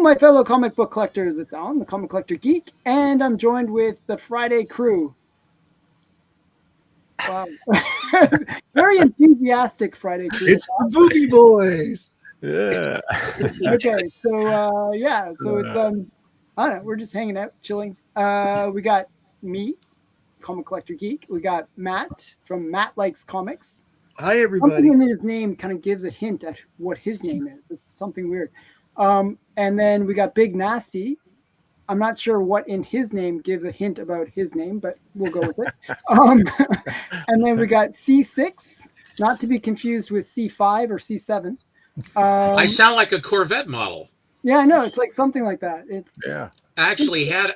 my fellow comic book collectors. It's Alan, the Comic Collector Geek, and I'm joined with the Friday crew. Wow. Very enthusiastic Friday crew. It's the Boogie Boys. Yeah. Okay, so it's I don't know, we're just hanging out, chilling. We got me, Comic Collector Geek. We got Matt from Matt Likes Comics. Hi, everybody. Something in his name kind of gives a hint at what his name is. It's something weird. And then we got Big Nasty. I'm not sure what in his name gives a hint about his name, but we'll go with it. And then we got C6, not to be confused with C5 or C7. I sound like a Corvette model. Yeah, I know. It's like something like that. I actually had a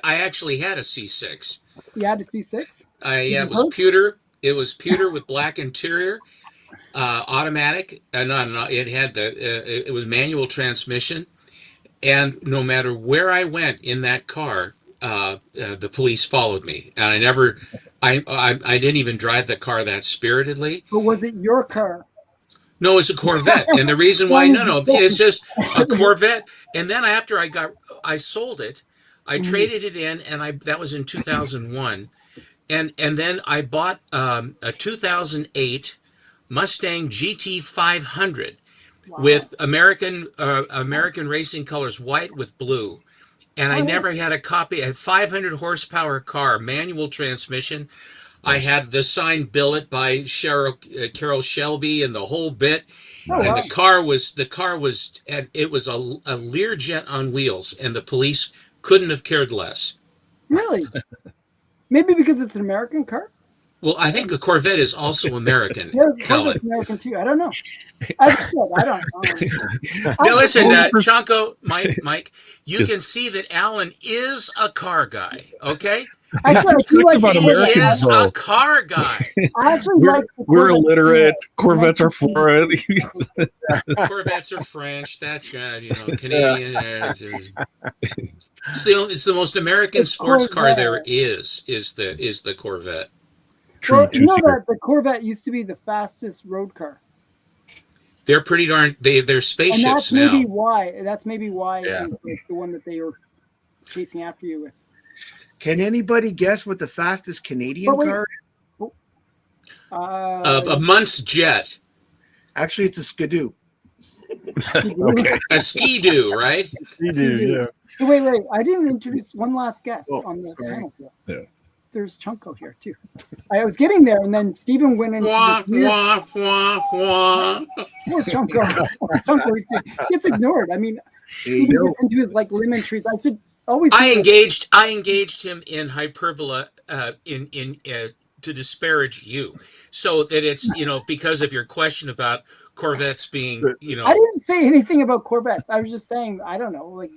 C6. You had a C6? Yeah, it was pewter. It was pewter with black interior, automatic. No, it had it was manual transmission. And no matter where I went in that car, the police followed me, and I didn't even drive the car that spiritedly. But was it your car? No, it's a Corvette, and the reason why, it's just a Corvette. And then after I sold it, I traded it in, and that was in 2001, and then I bought a 2008 Mustang GT 500. Wow. With American racing colors, white with blue, and I never had a copy. I had 500 horsepower car, manual transmission. I had the signed billet by Carol Shelby and the whole bit. And the car was and it was a Learjet on wheels, and the police couldn't have cared less. Really? Maybe because it's an American car. Well, I think the Corvette is also American. Yeah, it's American too. I don't know. I don't know. Now listen, Chonko, Mike, you can see that Alan is a car guy. Okay. Actually, I feel like about Americans, he is a car guy. I actually we're illiterate. Corvettes are foreign. Corvettes are French. That's right. Canadian. It's the most American sports car there is the Corvette. True. Well, you know that the Corvette used to be the fastest road car. They're pretty darn. They're spaceships now. That's maybe why it's the one that they were chasing after you with. Can anybody guess what the fastest Canadian car is? A Muntz jet. Actually, it's a Skidoo. Okay. A Ski-Doo, right? Ski-Doo, yeah. So wait. I didn't introduce one last guest on the panel. Yeah. There's Chonko here too. I was getting there, and then Stephen went into Poor Chonko. Chonko gets ignored. I mean, he gets into his lemon trees. I should always. I engaged him in hyperbola to disparage you, so that it's because of your question about Corvettes being I didn't say anything about Corvettes. I was just saying I don't know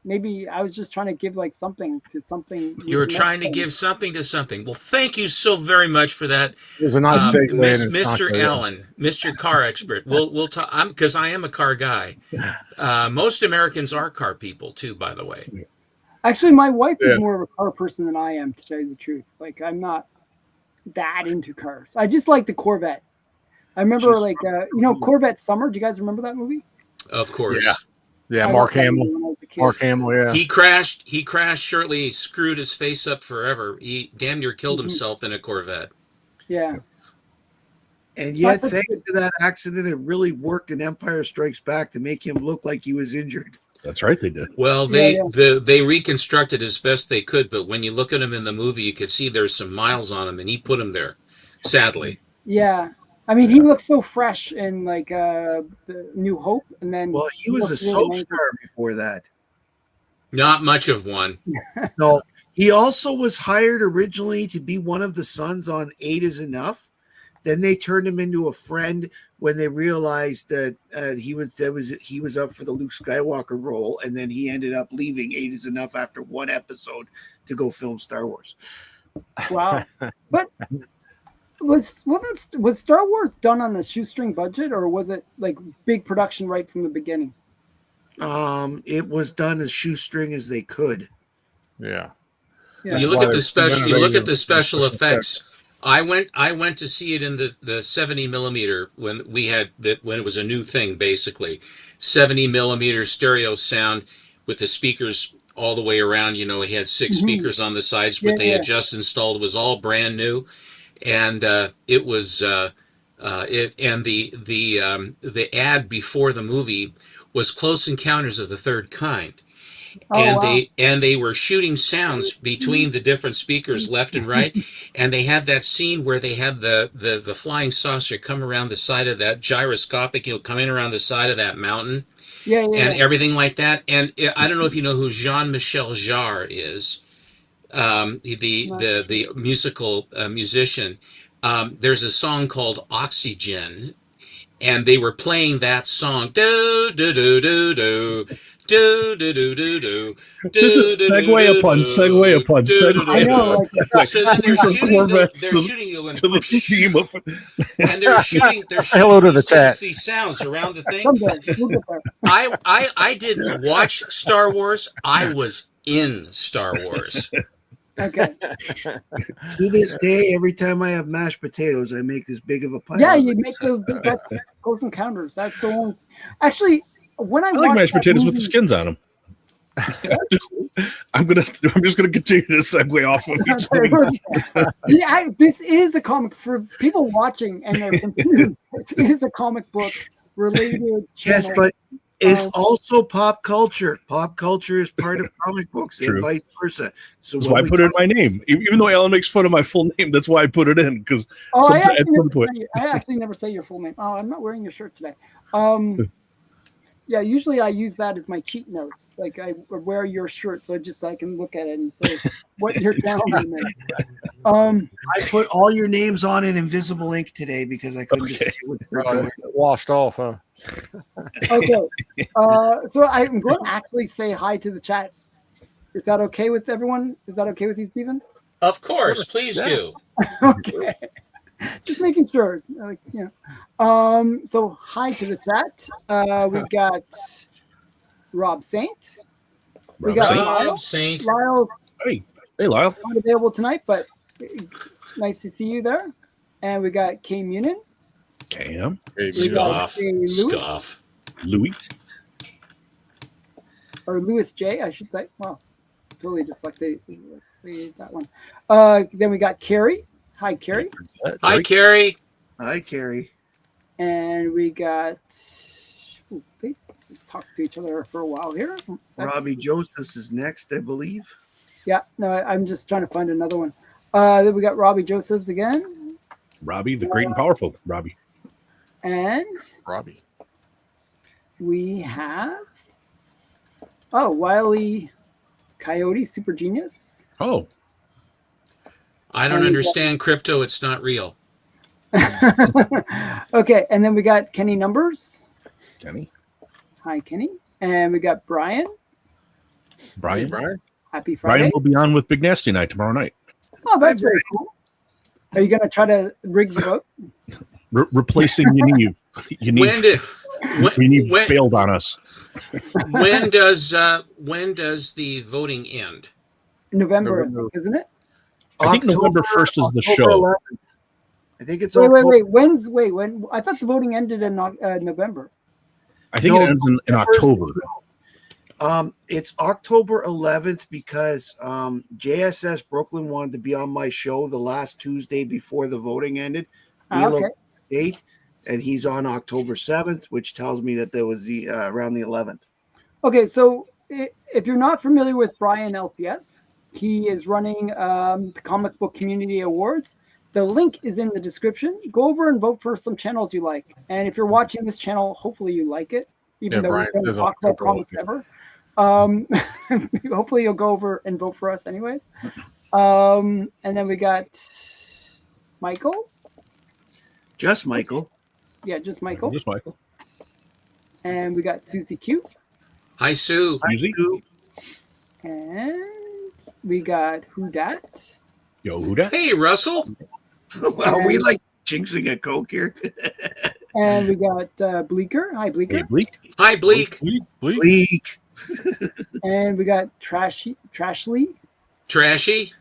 Maybe I was just trying to give something to something. You were trying to give something to something. Well, thank you so very much for that, Mr. Allen, Mr. Car Expert. We'll talk. Because I am a car guy. Most Americans are car people too, by the way. Actually, my wife is more of a car person than I am, to tell you the truth. I'm not that into cars. I just like the Corvette. I remember Corvette Summer. Do you guys remember that movie? Of course. Yeah. Yeah, Mark Hamill. Yeah. He crashed shortly. He screwed his face up forever. He damn near killed himself in a Corvette. Yeah. And yet, thanks to that accident, it really worked in Empire Strikes Back to make him look like he was injured. That's right, they did. Well, they reconstructed as best they could, but when you look at him in the movie, you could see there's some miles on him, and he put him there, sadly. Yeah. I mean, he looked so fresh in the New Hope, and then he was a soap star before that. Not much of one. No, he also was hired originally to be one of the sons on 8 is Enough. Then they turned him into a friend when they realized that he was up for the Luke Skywalker role, and then he ended up leaving 8 is Enough after one episode to go film Star Wars. Wow, but. Was Star Wars done on a shoestring budget, or was it big production right from the beginning? It was done as shoestring as they could. Yeah. You look at the special. You look at the special effects. I went to see it in the 70 millimeter when it was a new thing, basically 70 millimeter stereo sound. with the speakers all the way around. You know, he had 6 Mhm. speakers on the sides, but Yeah, they had yeah. just installed. It was all brand new, and it was the ad before the movie was Close Encounters of the Third Kind. Oh wow. And they were shooting sounds between the different speakers left and right, and they had that scene where they had the flying saucer come around the side of that gyroscopic, coming around the side of that mountain Yeah, yeah, and yeah. everything like that. And I don't know if you know who Jean-Michel Jarre is, Not the musical musician. There's a song called Oxygen, and they were playing that song. Do do do do do. Do do do do do. This is segue upon segue upon I segue know, upon like, segue. So then they're From shooting Corvettes they're to, shooting you to the theme of and they're shooting Hello to the chat. these sounds around the thing. someday we'll get there. I didn't watch Star Wars. I was in Star Wars. Okay. To this day, every time I have mashed potatoes, I make this big of a pile. Yeah, It's you like, make those that's Close Encounters. That's the one. Actually, when I I like watched mashed that potatoes with the movie- skins on them. I'm just gonna continue to segue off of each thing. Yeah, this is a comic for people watching and they're confused. It is a comic book related. yes, channel. but it's Um, also pop culture. Pop culture is part of comic books and True. vice versa. So That's when why I we put it in talk- my name. Even though Alan makes fun of my full name, that's why I put it in, because Oh, I Sometimes- actually, at some point. I actually never say your full name. Oh, I'm not wearing your shirt today. Yeah, usually I use that as my cheat notes. Like I wear your shirt so just so I can look at it and say what your channel name is. I put all your names on in invisible ink today because I couldn't decide which Oh, washed off, huh? Okay. So I'm going to actually say hi to the chat. Is that okay with everyone? Is that okay with you, Stephen? Of course, please do. Okay. Just making sure. Like, so hi to the chat. We got Rob Saint. We got Lyle. Rob Saint. Lyle Hey, Lyle. not available tonight, but nice to see you there. And we got Kay Munin. Cam. We got Scoff. Louis, Scoff. Louis. or Louis J, I should say. Wow, totally dyslexic. Let's see that one. Then we got Carrie. Hi, Carrie. Hi, Carrie. Hi, Carrie. And we got. Ooh, they just talked to each other for a while here. Robbie Josephs is next, I believe. Yeah, no, I'm just trying to find another one. Then we got Robbie Josephs again. Robbie, the great and powerful Robbie. And Robbie. we have. Oh, Wiley Coyote, Super Genius. Oh, I don't understand crypto. It's not real. Okay, and then we got Kenny Numbers. Kenny. Hi, Kenny. And we got Brian. Brian. Happy Friday. Brian will be on with Big Nasty Night tomorrow night. Oh, that's very cool. Are you going to try to rig the vote? Replacing Yaniv. When did Yaniv failed on us. when does the voting end? November, isn't it? I think November 1st is the October show. 11th. I think it's Wait. October- When? I thought the voting ended in November. I think No, it ends in October. It's October 11th because JSS Brooklyn wanted to be on my show the last Tuesday before the voting ended. We Okay. looked at the date, and he's on October 7th, which tells me that there was the around the 11th. Okay, so if you're not familiar with Brian LCS, he is running the Comic Book Community Awards. The link is in the description. Go over and vote for some channels you like. And if you're watching this channel, hopefully you like it, even Yeah, though Brian we don't says talk about October comics ever. Hopefully you'll go over and vote for us anyways. And then we got Michael. Just Michael. Yeah, just Michael. Just Michael. And we got Susie Q. Hi, Sue. Susie. And we got Who Dat. Yo, who dat? Hey, Russell. Are we like jinxing a Coke here? And we got Bleeker. Hi, Bleeker. Hey, Bleak. Hi, Bleak. Bleak. And we got Trashly. Trashy.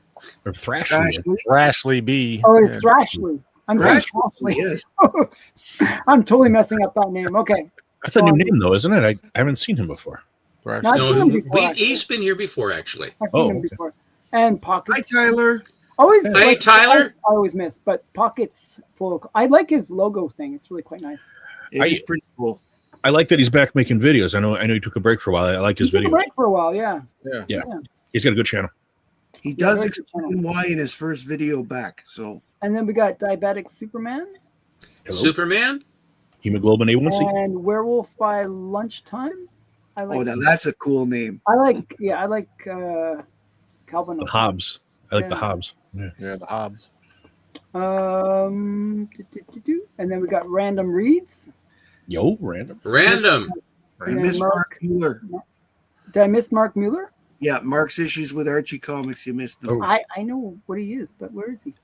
Or Thrash. Ashley. Rashly B. Oh, it's Yeah. Thrashley. I'm saying Ashley, Trashly. yes. I'm totally messing up that name. Okay. That's a new name, though, isn't it? I haven't seen him before. Right. Not No, seen him before, he's been here before, actually. I've seen him okay. before. And Hi, Pockets. Tyler. Always, Hey, Tyler. I always miss, but Pockets full. I like his logo thing. It's really quite nice. It is pretty cool. I like that he's back making videos. I know he took a break for a while. I like his He took a videos. break for a while, yeah. Yeah. He's got a good channel. He does very good explain why in his first video back. So And then we got Diabetic Superman Hello? Superman? Hemoglobin A1C. and Werewolf by Lunchtime. I like. that's a cool name. I like Calvin. The Hobbs. I like the Yeah. Hobbs. Yeah. Yeah, the Hobbs. And then we got Random Reads. Yo, random. Random. I And then miss Mark- Mark Mueller. Did I miss Mark Mueller? Yeah, Mark's issues with Archie Comics. You missed them. Oh. I know what he is, but where is he?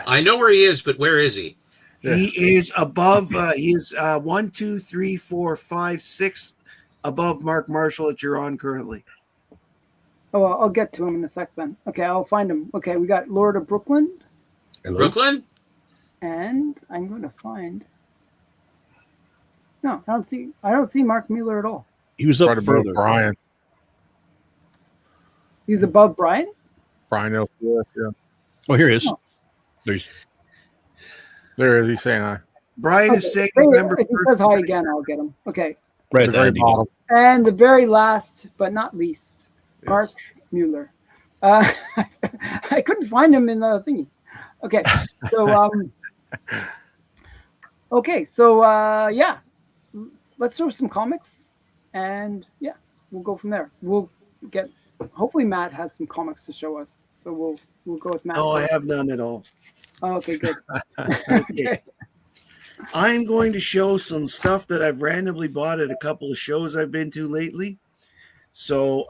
I know where he is, but where is he? He is above. He is 1, 2, 3, 4, 5, 6 above Mark Marshall that you're on currently. Oh, well, I'll get to him in a sec then. Okay, I'll find him. Okay, we got Lord of Brooklyn, Hello? Brooklyn? and I'm going to find. No, I don't see Mark Mueller at all. He was up Right above further. Brian. He's above Brian. Brian LCS, yeah. Oh, here he is. Oh. There's There is. He's saying hi. Brian Okay, is saying if November he says hi again, I'll get him. Okay, right The at the very end. bottom. and the very last but not least, Yes. Mark Mueller. I couldn't find him in the thingy. Okay, so yeah, let's throw some comics, and yeah, we'll go from there. We'll get. Hopefully, Matt has some comics to show us, so we'll go with Matt. No, I have none at all. Oh, okay, good. Okay. I'm going to show some stuff that I've randomly bought at a couple of shows I've been to lately. So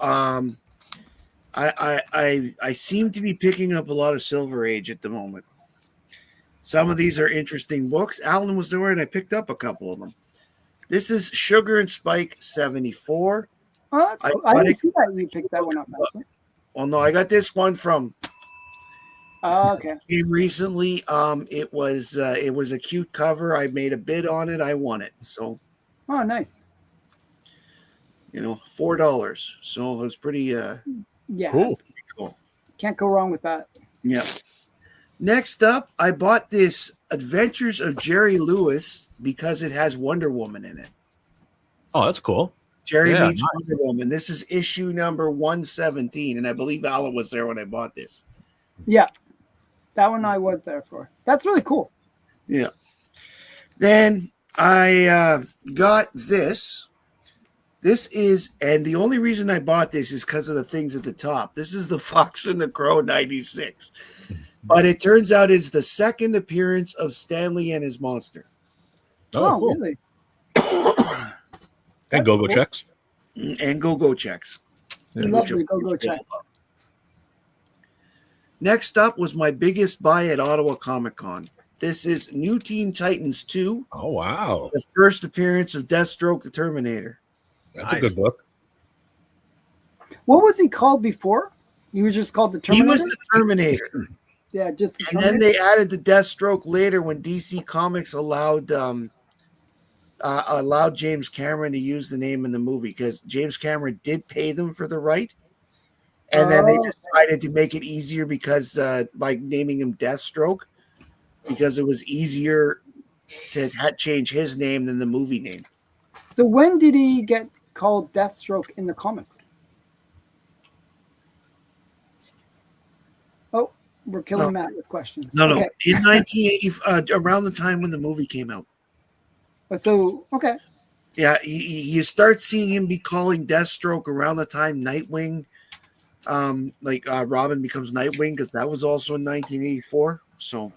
I seem to be picking up a lot of Silver Age at the moment. Some of these are interesting books. Alan was there and I picked up a couple of them. This is Sugar and Spike 74. Oh, that's cool. I didn't see that you picked that one up. Actually. Well, no, I got this one from Oh, okay. came recently. It was a cute cover. I made a bid on it. I won it. So Oh, nice. $4. So it was pretty Yeah, Cool. cool. can't go wrong with that. Yeah. Next up, I bought this Adventures of Jerry Lewis because it has Wonder Woman in it. Oh, that's cool. Jerry Yeah, meets Wonder Woman. This is issue number 117, and I believe Alan was there when I bought this. Yeah, that one I was there for. That's really cool. Yeah. Then I got this. This is, and the only reason I bought this is because of the things at the top. This is the Fox and the Crow 96. But it turns out it's the second appearance of Stanley and his monster. Oh, cool. Really? And go-go cool. checks. And go-go checks. Lovely go-go check. Next up was my biggest buy at Ottawa Comic Con. This is New Teen Titans 2, Oh, wow. the first appearance of Deathstroke the Terminator. That's a Nice. good book. What was he called before? He was just called the He Terminator. was the Terminator. Yeah, just the And then Terminator. they added the Deathstroke later when DC Comics allowed James Cameron to use the name in the movie because James Cameron did pay them for the right. And then they Oh. decided to make it easier because by naming him Deathstroke, because it was easier to change his name than the movie name. So when did he get called Deathstroke in the comics? Oh, we're killing No. Matt with questions. No, Okay. in 1980, around the time when the movie came out. So okay. Yeah, you start seeing him be calling Deathstroke around the time Nightwing, Robin becomes Nightwing, because that was also in 1984. So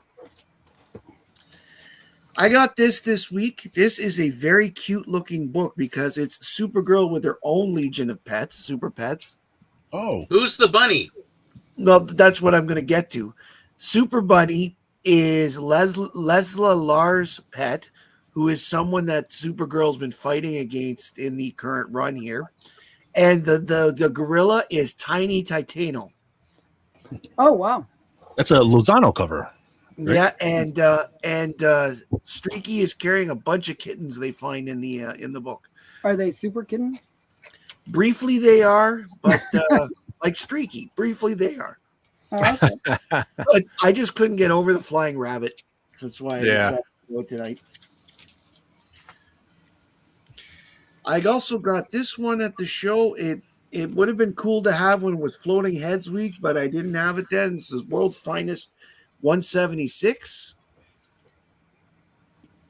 I got this week. This is a very cute looking book because it's Supergirl with her own legion of pets, super pets. Oh, Who's the bunny? Well, that's what I'm going to get to. Super Bunny is Lesla Lars' pet, who is someone that Supergirl's been fighting against in the current run here. And the gorilla is Tiny Titano. Oh wow. that's a Lozano cover. Right. Yeah, and Streaky is carrying a bunch of kittens they find in the book. Are they super kittens? Briefly, they are, but like Streaky. Briefly, they are. Oh, okay. But I just couldn't get over the flying rabbit. That's why I Yeah. decided to go tonight. I also got this one at the show. It would have been cool to have when it was Floating Heads Week, but I didn't have it then. This is World's Finest 176.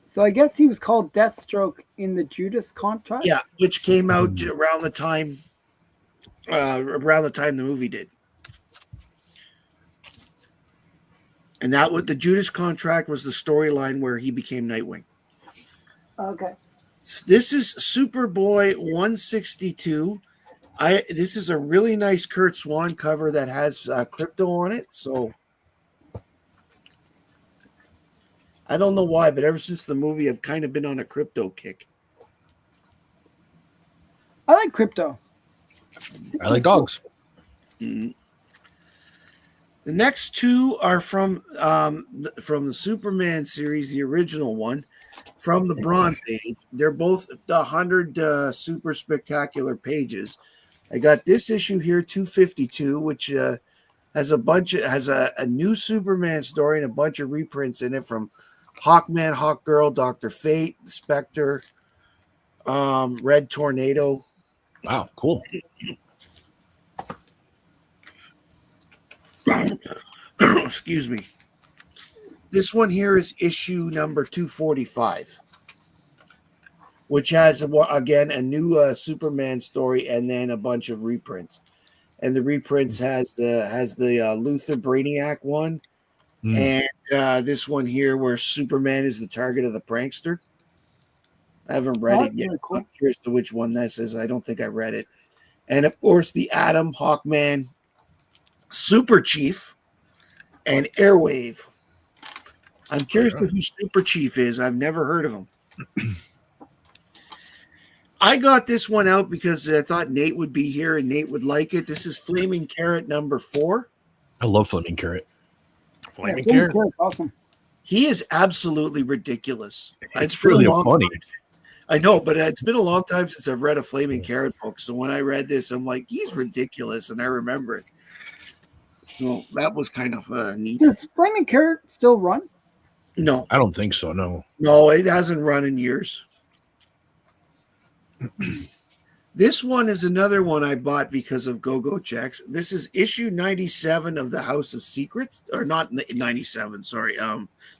So I guess he was called Deathstroke in the Judas contract. Yeah, which came out around the time the movie did. And that what the Judas contract was the storyline where he became Nightwing. Okay. This is Superboy 162. This is a really nice Kurt Swan cover that has crypto on it. So I don't know why, but ever since the movie, I've kind of been on a crypto kick. I like crypto. I like dogs. Mhm. The next two are from the Superman series, the original one, from the Bronze Age. They're both the 100 super spectacular pages. I got this issue here, 252, which has a new Superman story and a bunch of reprints in it from Hawkman, Hawkgirl, Dr. Fate, Spectre, Red Tornado. Wow, cool. Excuse me. This one here is issue number 245, which has again a new Superman story and then a bunch of reprints. And the reprints has the Luther Brainiac one, and this one here where Superman is the target of the prankster. I haven't read it yet. Really cool. I'm curious to which one this is. I don't think I read it. And of course, the Atom, Hawkman, Super Chief, and Airwave. I'm curious to who Super Chief is. I've never heard of him. I got this one out because I thought Nate would be here and Nate would like it. This is Flaming Carrot number 4. I love Flaming Carrot. Flaming Carrot. Carrot's awesome. He is absolutely ridiculous. It's really funny. I know, but it's been a long time since I've read a Flaming Carrot book. So when I read this, I'm like, he's ridiculous, and I remember it. So that was kind of neat. Does Flaming Carrot still run? No, I don't think so. No. it hasn't run in years. This one is another one I bought because of Go-Go checks. This is issue 97 of the House of Secrets, or not 97, sorry,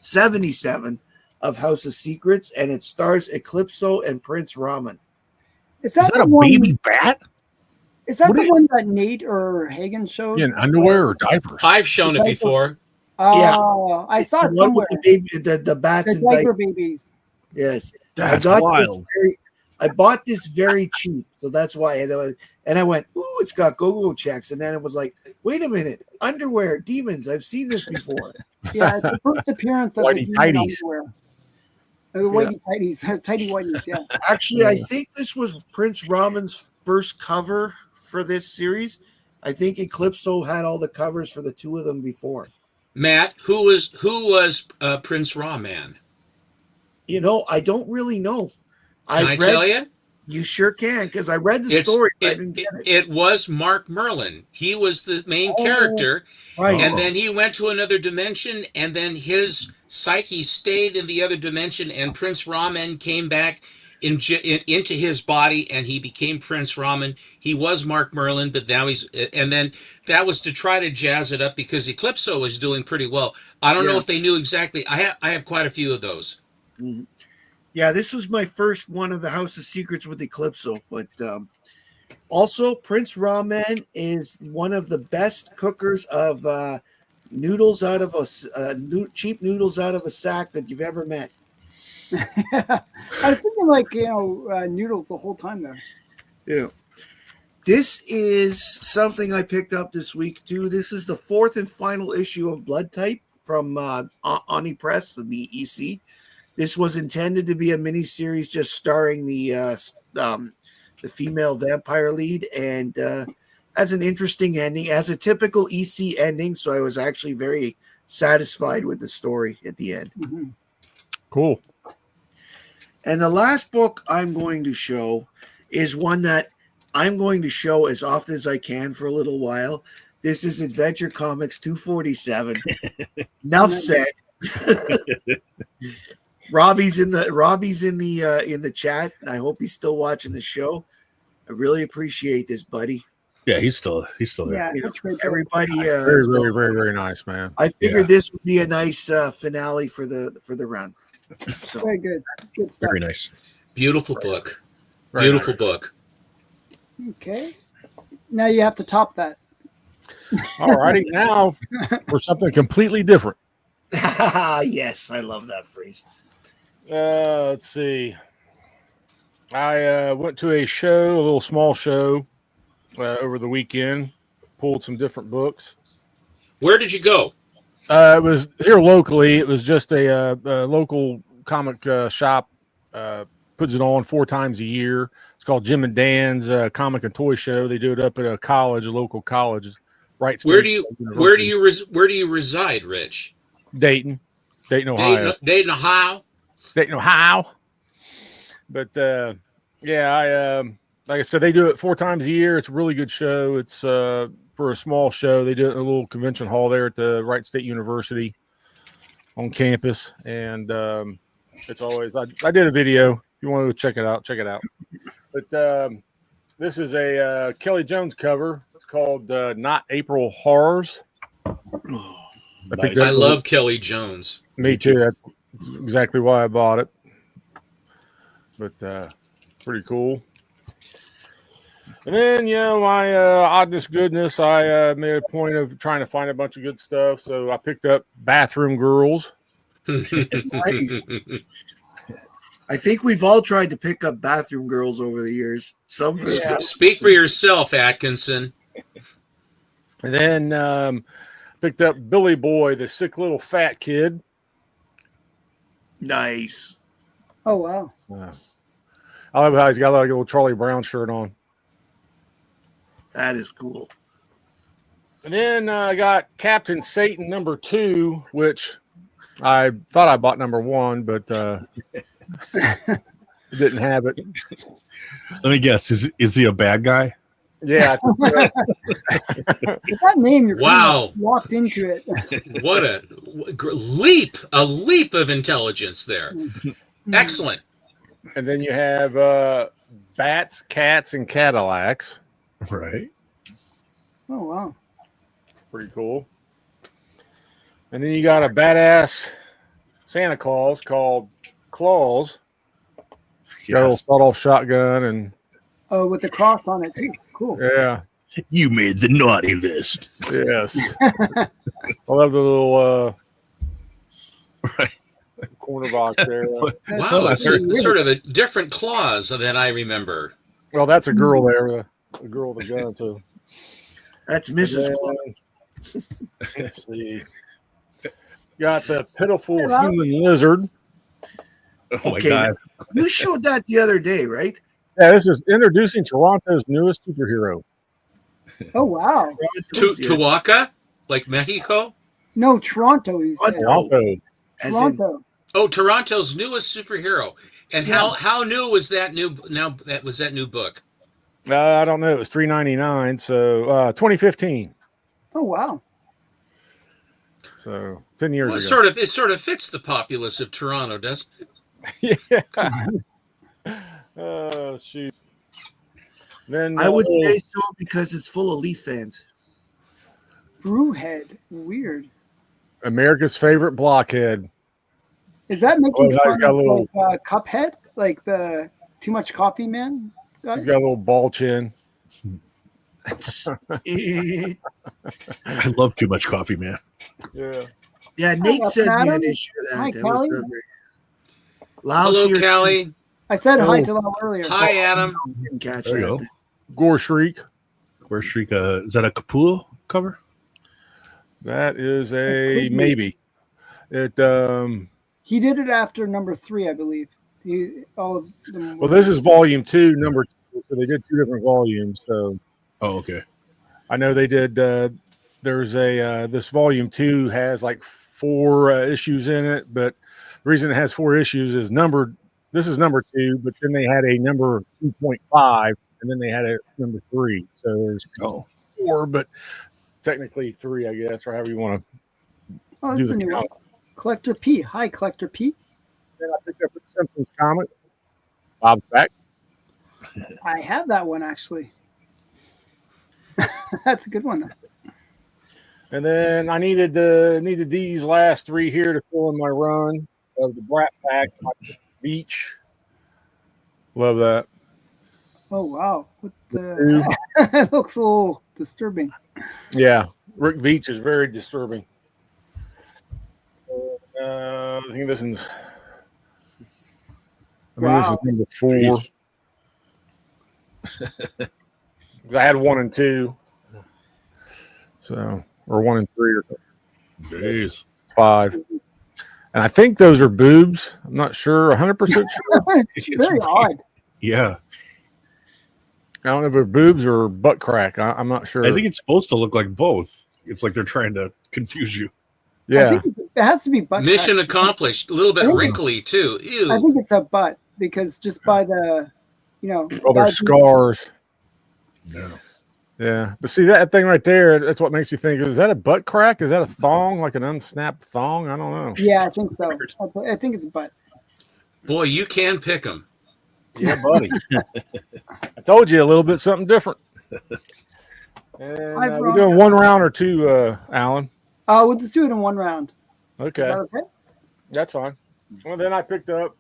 77 of House of Secrets, and it stars Eclipso and Prince Raman. Is that, Is that the a one, baby bat? Is that What the is- one that Nate or Hagen showed? In underwear or diapers? I've shown it before. Oh, I saw it The one somewhere. with the baby, the bats The and diaper diapers. babies. Yes, That's I wild. I bought this very cheap, so that's why. And I went, ooh, it's got Go-Go checks, and then it was like, wait a minute, underwear, demons. I've seen this before. Yeah, it's the first appearance of Whitey the demon tighties. underwear. Whitey tighties, tighty whiteys, yeah. Actually, I think this was Prince Raman's first cover for this series. I think Eclipso had all the covers for the two of them before. Matt, who was Prince Rawman? I don't really know. Can I tell you? You sure can, because I read the story. But I didn't get it. It was Mark Merlin. He was the main character, Right. and then he went to another dimension, and then his psyche stayed in the other dimension, and Prince Raman came back into his body, and he became Prince Raman. He was Mark Merlin, but now and then that was to try to jazz it up because Eclipso was doing pretty well. I don't know if they knew exactly. I have quite a few of those. Mhm. Yeah, this was my first one of the House of Secrets with Eclipso, but also Prince Raman is one of the best cookers of noodles out of cheap noodles out of a sack that you've ever met. I was thinking noodles the whole time there. Yeah. This is something I picked up this week too. This is the 4th and final issue of Blood Type from Oni Press and the EC. This was intended to be a mini-series just starring the female vampire lead, and has an interesting ending, as a typical EC ending. So I was actually very satisfied with the story at the end. Mm-hmm. Cool. And the last book I'm going to show is one that I'm going to show as often as I can for a little while. This is Adventure Comics 247. Enough said. Robbie's in the chat. I hope he's still watching the show. I really appreciate this, buddy. Yeah, he's still there. Yeah, that's great. Everybody, Very, so very, very, very nice, man. I figured this would be a nice finale for the run. So Very good. Good stuff. Very nice. Beautiful book. Very Beautiful nice. book. Okay. Now you have to top that. All righty, now for something completely different. yes, I love that phrase. Let's see. I went to a show, a little small show, over the weekend. Pulled some different books. Where did you go? It was here locally. It was just a local comic shop. Puts it on 4 times a year. It's called Jim and Dan's Comic and Toy Show. They do it up at a college, a local college, right? Where do you reside, Rich? Dayton, Ohio. Dayton, Ohio. Dayton, Ohio. But yeah, like I said, they do it 4 times a year. It's a really good show. It's for a small show. They do it in a little convention hall there at the Wright State University on campus, and it's always. I did a video. If you want to check it out, check it out. But this is a Kelly Jones cover. It's called "Not April Horrors." I love Kelly Jones. Me too. That's exactly why I bought it. But pretty cool. And then, my oddness goodness, I made a point of trying to find a bunch of good stuff. So I picked up Bathroom Girls. Nice. I think we've all tried to pick up Bathroom Girls over the years. Speak for yourself, Atkinson. And then picked up Billy Boy, the sick little fat kid. Nice. Oh, wow. I love how he's got like a little Charlie Brown shirt on. That is cool. And then I got Captain Satan #2, which I thought I bought #1, but didn't have it. Let me guess. Is he a bad guy? Yeah. With that name, you're Wow. walked into it. What a leap of intelligence there. Excellent. And then you have Bats, Cats, and Cadillacs. Right. Oh, wow. Pretty cool. And then you got a badass Santa Claus called Claus. Got a little sawed-off shotgun and Oh, with the cross on it, too. Cool. yeah. You made the naughty list. Yes. I love the little Right. corner box there. Wow, it's sort of a different clause than I remember. Well, that's a girl there, the girl with the gun. So That's Mrs. Claus. let's see. Got the pitiful Hello. human lizard. Oh my Okay. god. You showed that the other day, right? Yeah, this is introducing Toronto's newest superhero. Oh, wow. Tuaca, like Mexico. No, Toronto, he said. Toronto. As in, Toronto. Oh, Toronto's newest superhero. And how new was that new? Now that was that new book. I don't know. It was $3.99. So 2015. Oh, wow. So 10 years Well, ago. it sort of fits the populace of Toronto, doesn't it? Yeah. Oh shoot. Then I would say so because it's full of Leaf fans. Brewhead. Weird. America's favorite blockhead. Is that making he's fun got a of little- like, Cuphead? Like the Too Much Coffee Man? guy? He's got a little ball chin. I love too much coffee, man. Yeah. Yeah, Nate sent me an Adam. issue of that. Hi, That was Kelly. Hello, Lousy. Callie. I said hi Oh. to them earlier. Hi, Adam. Didn't catch There you that. go. Gore Shriek. Where's Shriek? Is that a Capullo cover? That is a could be. maybe. It He did it after #3, I believe. All of them. well, this is volume 2, number 2. So they did 2 different volumes. So Oh, okay. I know they did. There's a this volume 2 has like 4 issues in it, but the reason it has 4 issues is numbered. This is number 2, but then they had a number 2.5 and then they had a number 3. So there's 4, but technically 3, I guess, or however you want Oh, to this do is a the new one. count. Collector P. Hi, Collector P. Then I picked up the Simpsons comic, Bob's Back. I have that one actually. That's a good one. And then I needed these last 3 here to fill in my run of the Brat Pack, Beach. Love that. Oh wow, what the? It looks a little disturbing. Yeah, Rick Veitch is very disturbing. I think this is. This is number 4. 'Cause I had 1 and 2, so or 1 and 3 or Jeez. 5. And I think those are boobs. I'm not sure, 100% sure. It's very odd. Yeah. I don't know if they're boobs or butt crack. I'm not sure. I think it's supposed to look like both. It's like they're trying to confuse you. yeah. I think it has to be butt. Mission crack. accomplished. A little bit wrinkly too. I Ew. think it's a butt because just by the, Oh, they're scars. Yeah. Yeah, but see that thing right there. That's what makes you think: is that a butt crack? Is that a thong, like an unsnapped thong? I don't know. Yeah, I think so. I think it's butt. Boy, you can pick them. Yeah, buddy. I told you a little bit something different. And we're doing 1 round or 2, Alan. We'll just do it in 1 round. Okay, Is that okay? that's fine. Well, then I picked up.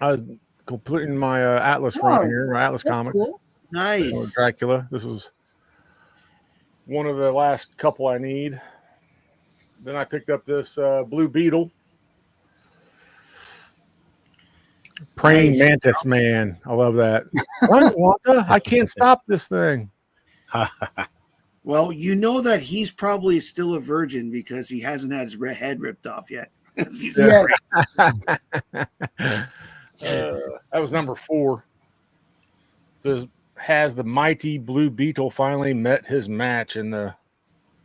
I was completing my Atlas run here, my Atlas That's comics. cool. Nice. Dracula. This was one of the last couple I need. Then I picked up this Blue Beetle. Praying Nice. Mantis Man. I love that. Run, Wanda. I can't stop this thing. Well, you know that he's probably still a virgin because he hasn't had his head ripped off yet. He's Yeah. That was number 4. It says, has the mighty Blue Beetle finally met his match in the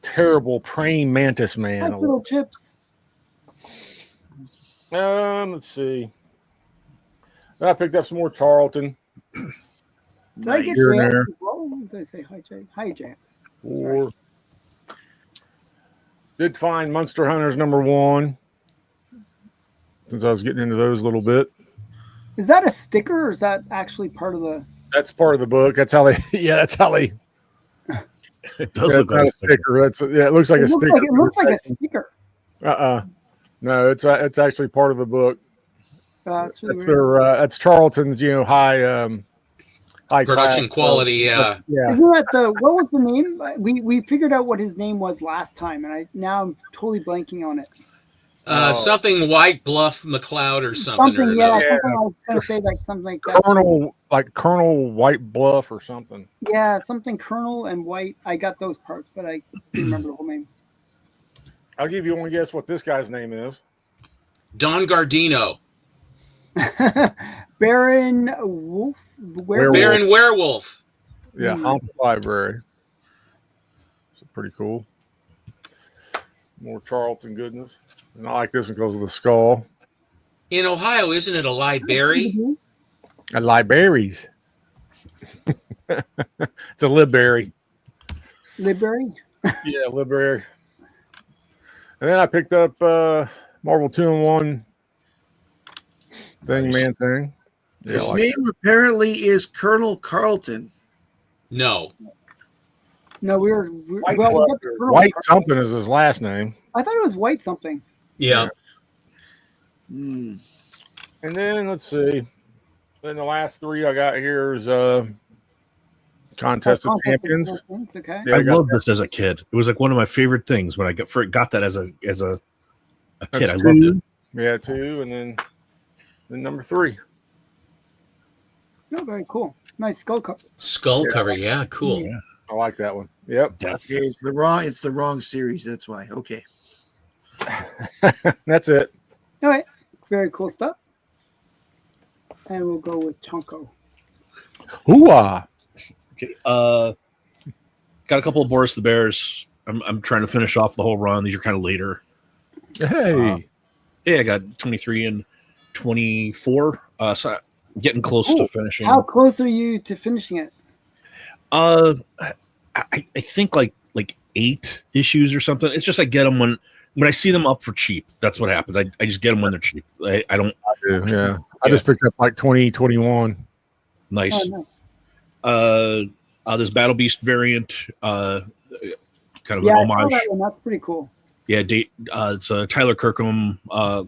terrible Praying Mantis Man? Like little chips. Let's see. Then I picked up some more Charlton. Did I get Here and Jance there. as well? Did I say hi, Jay? Hi, Jance. Or did find Monster Hunters number 1, since I was getting into those a little bit. Is that a sticker or is that actually part of the? That's part of the book. That's how they. Yeah, that's how they. It does That's look not like a sticker. That's it looks like a sticker. It looks like a sticker. No, it's actually part of the book. That's really That's weird. their. That's Charlton's. High. High Production class, quality, yeah. Yeah. Isn't that what was the name? We figured out what his name was last time, and I'm totally blanking on it. Something White Bluff McLeod or something. Something, or yeah, another. something I was gonna say like something like that. Colonel White Bluff or something. Yeah, something Colonel and White. I got those parts, but I didn't remember the whole name. I'll give you one guess what this guy's name is. Don Gardino. Baron Wolf. Werewolf. Baron Werewolf. Yeah, Haunted Library. So pretty cool. More Charlton goodness. And I like this one because of the skull. In Ohio, isn't it a library? I like berries. It's a libberry. Libberry. Yeah, libberry. And then I picked up Marvel 2-in-1 thing. Yeah, His name apparently is Colonel Carlton. No. No, we White, got the Colonel White part. something is his last name. I thought it was White something. Yeah. And then let's see. Then the last 3 I got here is Contest of Champions. Okay. Yeah, I got loved this as a kid. It was like one of my favorite things when I got that as a kid. That's I loved it. Yeah, 2, and then number 3. Oh, very cool. Nice skull cover. Skull cover. Yeah, cool. Yeah. I like that one. Yep. Death. Okay, it's the wrong series. That's why. Okay. That's it. All right. Very cool stuff. And we'll go with Chonko. Hooah. Okay. Got a couple of Boris the Bears. I'm trying to finish off the whole run. These are kind of later. Hey. Yeah, I got 23 and 24. So getting close to Cool. finishing. How close are you to finishing it? I think like 8 issues or something. It's just I get them when I see them up for cheap. That's what happens. I just get them when they're cheap. I don't. Yeah. I just picked up like 2021. Nice. Oh, nice. This Battle Beast variant, kind of Yeah, an I saw homage. that one. That's pretty cool. Yeah, it's a Tyler Kirkham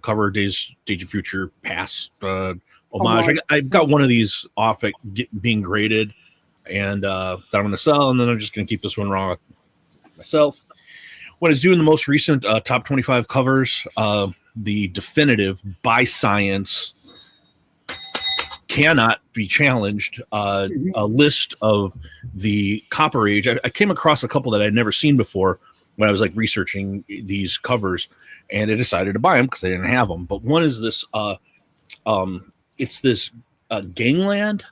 cover, Days of Future Past homage. Homage. I've got one of these off at being graded, and that I'm going to sell, and then I'm just going to keep this one raw myself. When it's doing the most recent top 25 covers, the definitive by science cannot be challenged a list of the Copper Age. I came across a couple that I'd never seen before when I was like researching these covers, and I decided to buy them because I didn't have them. But one is this it's this Gangland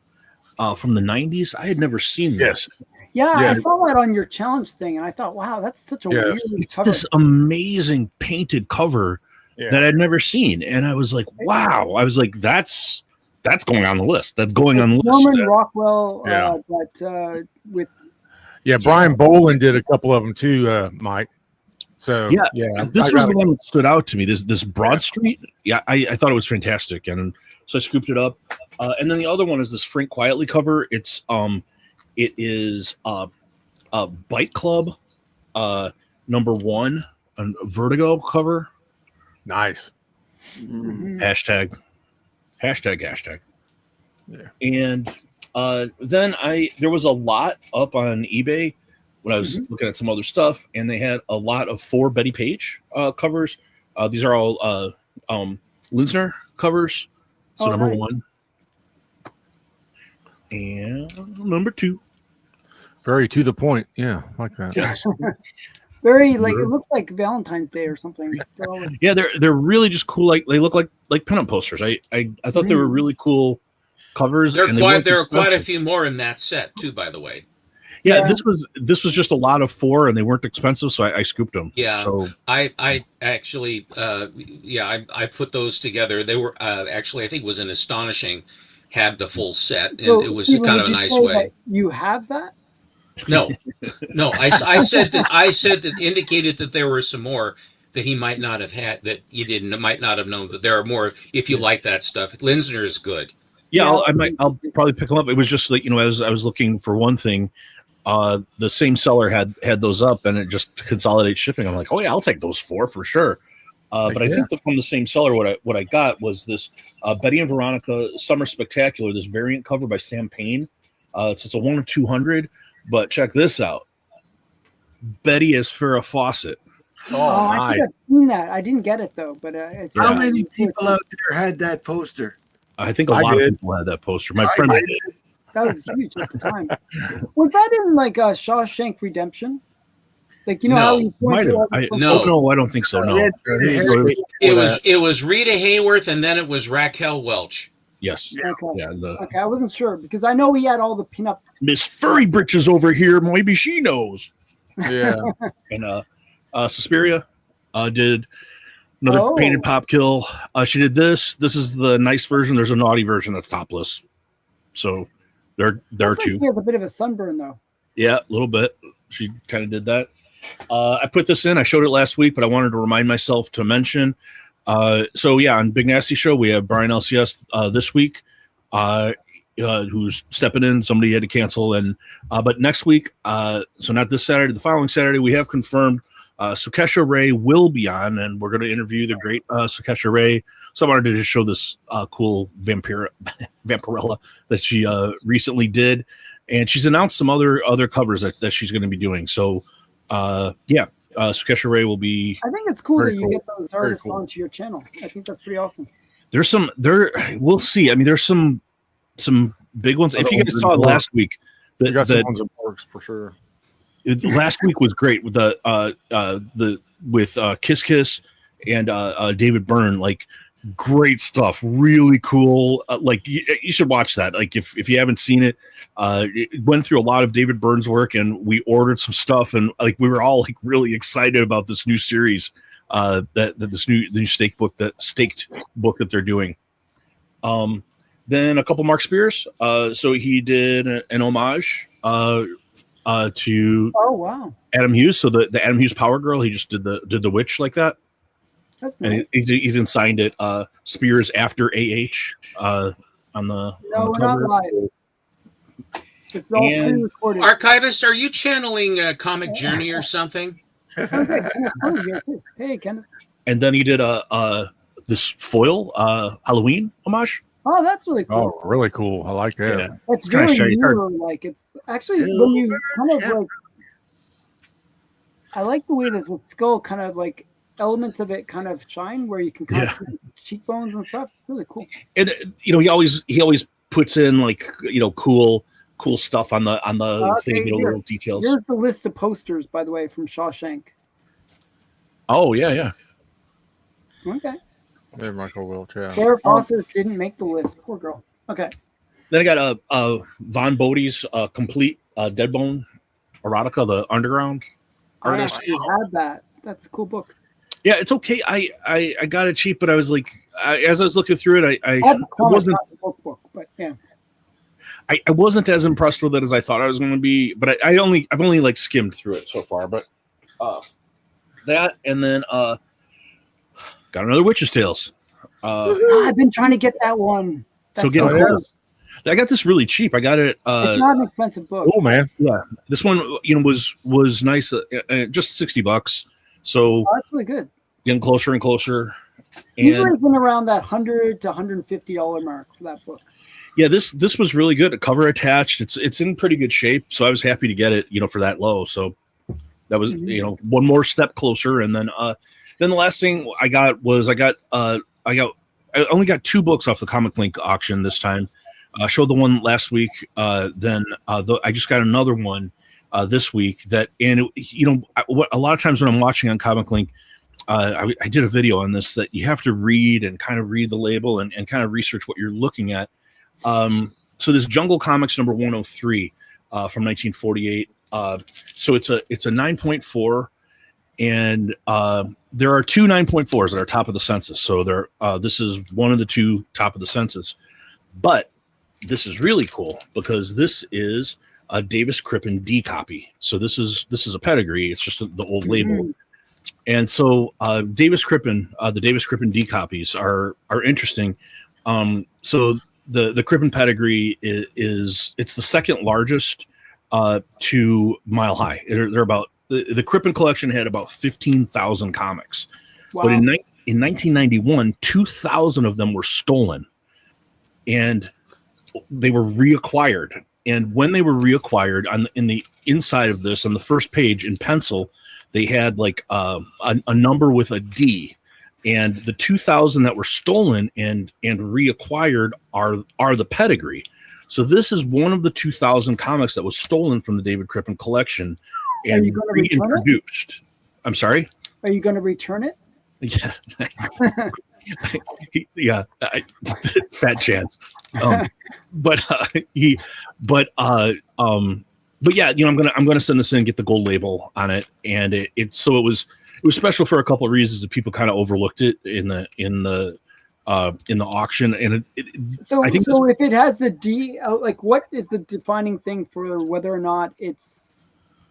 from the 90s. I had never seen this. Yeah, Yeah. I saw that on your challenge thing, and I thought, wow, that's such a weird It's cover. this amazing painted cover that I'd never seen, and I was like, wow. I was like, that's going on the list. That's going on the list. Norman Rockwell, Yeah. but with Brian Boland did a couple of them too, Mike. So yeah. This was the one that stood out to me. This Broad Street. Yeah, I thought it was fantastic, and so I scooped it up. And then the other one is this Frank Quietly cover. It is a Bike Club #1, a Vertigo cover. nice. Hashtag. Yeah. And then there was a lot up on eBay when I was looking at some other stuff, and they had a lot of 4 Betty Page covers. These are all Linsner covers. So number nice. 1 and number 2. Very to the point. Yeah, like that. Yes. very like it looks like Valentine's Day or something. They're all- Yeah, they're really just cool. Like they look like pinup posters. I thought they were really cool covers. There and are weren't quite a expensive. few more in that set too, by the way. Yeah, Yeah. this was just a lot of 4, and they weren't expensive, so I scooped them. Yeah. So I actually, I put those together. They were actually, I think, it was an Astonishing had the full set, and So, it was Stephen, kind of would a you nice say way. that you have that? No. I said that indicated that there were some more that he might not have had that you might not have known. That there are more if you like that stuff. Linsner is good. yeah, Yeah. I'll probably pick them up. It was just like as I was looking for one thing, the same seller had those up, and it just consolidates shipping. I'm like, oh yeah, I'll take those 4 for sure. But I think that from the same seller, what I got was this Betty and Veronica Summer Spectacular, this variant cover by Sam Payne. It's a 1 of 200, but check this out. Betty as Farrah Fawcett. I nice. think I've seen that. I didn't get it though, but it's How many people out there had that poster? I think a I lot did. of people had that poster. My friend, that was huge at the time. Was that in like Shawshank Redemption? Like No, how you point might to have. all the I, different- no, I don't think so. No. It was Rita Hayworth, and then it was Raquel Welch. Yes. Okay. Yeah. Okay, I wasn't sure because I know he had all the pinup. Miss Furry Britches over here. Maybe she knows. Yeah. And Suspiria did another Oh. painted pop kill. She did this. This is the nice version. There's a naughty version that's topless. So there are Looks like two. He has a bit of a sunburn though. Yeah, a little bit. She kind of did that. I put this in. I showed it last week, but I wanted to remind myself to mention. So yeah, on Big Nasty Show, we have Brian LCS this week, who's stepping in. Somebody had to cancel, and but next week, so not this Saturday, the following Saturday, we have confirmed Sukesha Ray will be on, and we're going to interview the great Sukesha Ray. So I wanted to just show this cool vampirella that she recently did, and she's announced some other covers that she's going to be doing. So Sukesha Ray will be. I think it's cool Very that you cool. get those artists cool. onto your channel. I think that's pretty awesome. We'll see. I mean, there's some big ones. If you guys saw it last week, You got some the ones in works for sure. last week was great with Kiss Kiss and David Byrne. Like, great stuff, really cool. Like you should watch that. Like if you haven't seen it, it went through a lot of David Byrne's work, and we ordered some stuff, and like we were all like really excited about this new series, the new staked book that they're doing. Then a couple Mark Spears. So he did an homage to Oh wow, Adam Hughes. So the Adam Hughes Power Girl, he just did the witch like that, that's and nice. he even signed it Spears after on the No, on the we're not cover. live. It's all And- pre-recorded. Archivist, are you channeling Comic Journey or something? Okay, Kenneth Cohen's here too. Hey, Kenneth. And then he did this foil Halloween homage. Oh, that's really cool. Oh, really cool. I like that. Yeah. It's It's kinda very shiny. mirror like. It's actually when you kind of like. I like the way this skull kind of like elements of it kind of shine, where you can kind of see cheekbones and stuff. Really cool. And he always puts in like cool stuff on the Okay, thing, here. little details. Here's the list of posters, by the way, from Shawshank. Oh yeah. Okay. There, Michael Welch. Yeah. Sarah Fawcett didn't make the list. Poor girl. Okay. Then I got Von Bodie's complete Deadbone erotica, the underground I artist. actually had that. That's a cool book. Yeah, it's okay. I got it cheap, but I was like, as I was looking through it, I had the comic, wasn't not the book, but yeah. I wasn't as impressed with it as I thought I was going to be. But I've only like skimmed through it so far. But that, and then got another Witch's Tales. I've been trying to get that one. So That's getting so close. I got this really cheap. I got it. it's not an expensive book. Cool, man. This one, was nice. Just $60. So Oh, that's really good. getting closer and closer. Usually And it's been around that $100 to $150 mark for that book. yeah, this was really good. A cover attached. It's in pretty good shape. So I was happy to get it, for that low. So that was, one more step closer. And then the last thing I got was I only got 2 books off the Comic Link auction this time. I showed the one last week. Then I just got another one this week that, and a lot of times when I'm watching on Comic Link, I did a video on this, that you have to read and kind of read the label and kind of research what you're looking at. So this Jungle Comics number 103 from 1948. So it's a 9.4, and there are 2 9.4s that are top of the census. So this is one of the 2 top of the census. But this is really cool because this is a Davis Crippen D copy. So this is a pedigree. It's just the old label. And so Davis Crippen, the Davis Crippen D copies are interesting. So the Crippen pedigree is it's the second largest to Mile High. They're about the Crippen collection had about 15,000 comics. Wow. But in 1991, 2,000 of them were stolen, and they were reacquired. And when they were reacquired, in the inside of this, on the first page in pencil, they had like a number with a D, and the 2,000 that were stolen and reacquired are the pedigree. So this is one of the 2,000 comics that was stolen from the David Crippen collection and reintroduced. I'm sorry? Are you going to return it? Yeah. Yeah. Fat chance. But yeah, I'm gonna send this in and get the gold label on it. And it was special for a couple of reasons that people kind of overlooked it in the auction. And So I think if it has the D, like what is the defining thing for whether or not it's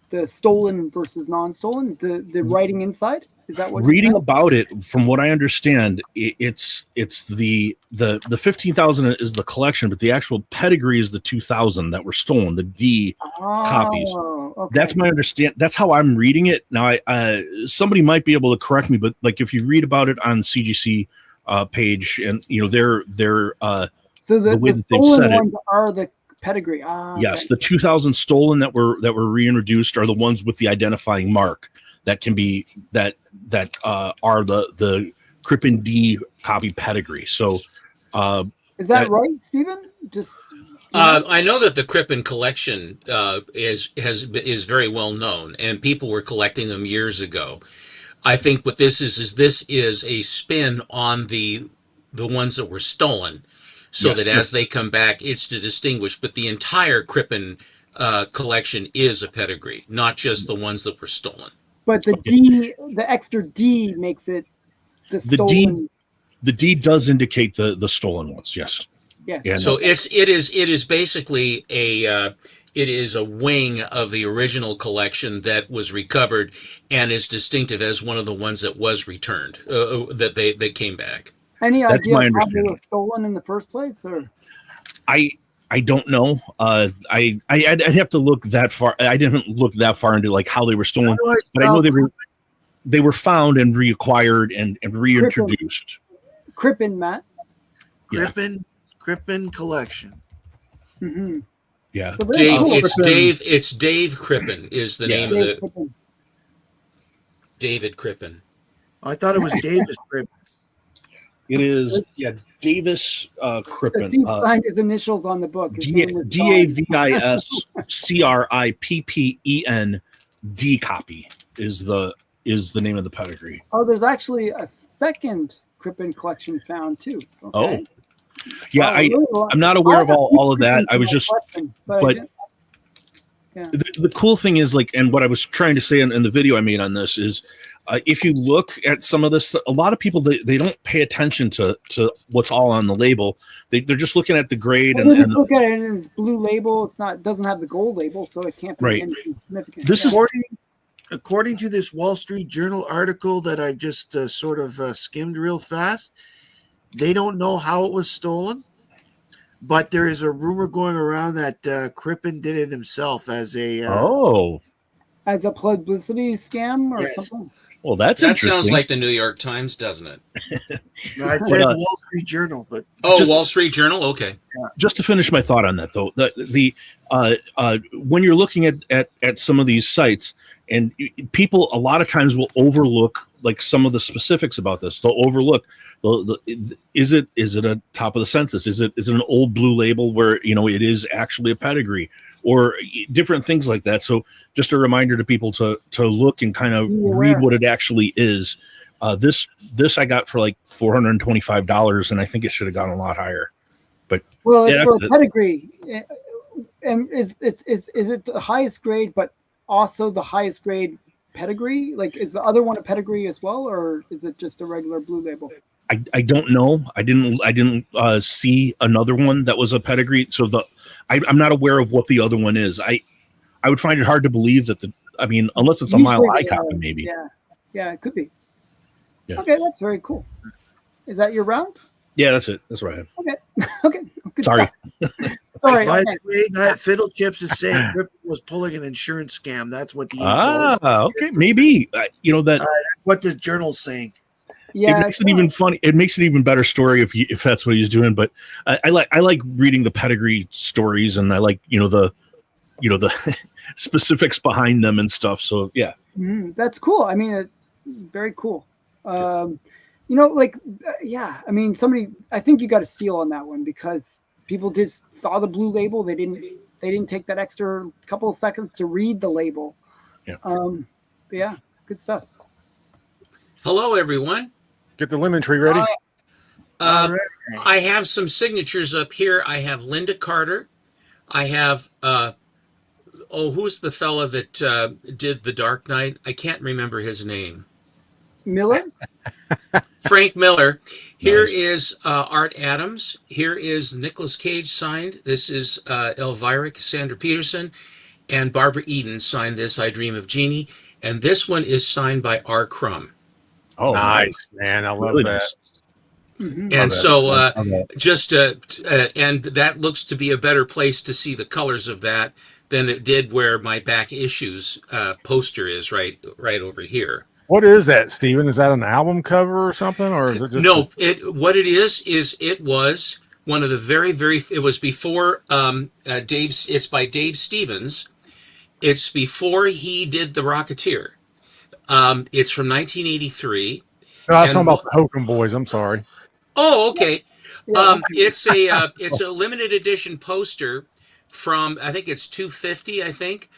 the stolen versus non-stolen? The writing inside? Is that what reading about it, from what I understand, it's the 15,000 is the collection, but the actual pedigree is the 2,000 that were stolen, the D copies. Okay. That's my understand. That's how I'm reading it. Now, somebody might be able to correct me, but like if you read about it on CGC page, and they're so the way that they've stolen said ones are the pedigree. Yes, the 2,000 stolen that were reintroduced are the ones with the identifying mark that can be that are the Crippen D copy pedigree. So is that right, Stephen? Just I know that the Crippen collection is very well known, and people were collecting them years ago. I think what this is a spin on the ones that were stolen, so Yes, that yes. as they come back, it's to distinguish. But the entire Crippen collection is a pedigree, not just the ones that were stolen. but the D, the extra D makes it the stolen. The D does indicate the stolen ones. Yes. Yes. Yeah, So it is basically it is a wing of the original collection that was recovered and is distinctive as one of the ones that was returned, that they came back. Any That's idea my of how they understanding. were stolen in the first place, or? I don't know. I'd have to look that far. I didn't look that far into like how they were stolen, but I know they were found and reacquired and reintroduced. Crippen, Matt. Yeah. Crippen collection. Mm-hmm. Yeah, So very Dave, cool. it's Dave Crippen is the name of Dave the Crippen. David Crippen. I thought it was Davis Crippen. it is. Yeah, Davis The Crippen. thief signed his initials on the book. His name was DAVISCRIPPEN D copy is the name of the pedigree. Oh, there's actually a second Crippen collection found too. Okay. Oh, yeah. I'm not aware of all of that. I was just, but yeah. the cool thing is like, and what I was trying to say in the video I made on this is, if you look at some of this, a lot of people they don't pay attention to what's all on the label. They're just looking at the grade Well, and look at it in its blue label. Doesn't have the gold label, so it can't be Right. anything significant. This is According to this Wall Street Journal article that I just sort of skimmed real fast, they don't know how it was stolen, but there is a rumor going around that Crippen did it himself as a as a publicity scam or Yes. something. well, that's That interesting. sounds like the New York Times, doesn't it? I said the Wall Street Journal, but Oh, Wall Street Journal. Okay. Just to finish my thought on that, though, the when you're looking at some of these sites, and people a lot of times will overlook like some of the specifics about this. They'll overlook is it a top of the census? Is it an old blue label where it is actually a pedigree, or different things like that. So just a reminder to people to look and kind of read what it actually is. This I got for like $425, and I think it should have gone a lot higher. But Well, yeah, for a pedigree, and is it the highest grade, but also the highest grade pedigree? Like, is the other one a pedigree as well, or is it just a regular blue label? I don't know. I didn't see another one that was a pedigree. So I'm not aware of what the other one is. I would find it hard to believe that unless it's a Mile High copy, maybe. Yeah, it could be. Yeah. Okay, that's very cool. Is that your round? Yeah, that's it. That's right. Okay. Good Sorry. stuff. Sorry. by Okay. the way, that Fiddle Chips is saying Crippen was pulling an insurance scam. That's what the Okay, maybe that's what the journal's saying. Yeah, it makes it even funny. It makes it even better story if that's what he's doing. But I like reading the pedigree stories, and I like the specifics behind them and stuff. So yeah, that's cool. I mean, very cool. Somebody. I think you got a steal on that one because people just saw the blue label. They didn't take that extra couple of seconds to read the label. Yeah. But yeah, good stuff. Hello, everyone. Get the lemon tree ready. I have some signatures up here. I have Linda Carter. I have who's the fella that did The Dark Knight? I can't remember his name. Miller. Frank Miller. Here Nice. is Art Adams. Here is Nicolas Cage signed. This is Elvira Cassandra Peterson. And Barbara Eden signed this, I Dream of Jeannie. And this one is signed by R. Crumb. oh Nice, man. I love really that. nice. Mhm. And so Okay. and that looks to be a better place to see the colors of that than it did where my back issues poster is right over here. What is that, Steven? Is that an album cover or something, or is it just No, what it is it was one of the it was before Dave's. It's by Dave Stevens. It's before he did The Rocketeer. It's from 1983. No, I was talking about the Hokum Boys. I'm sorry. Oh, okay. Yeah. It's a limited edition poster from, I think it's 250. I think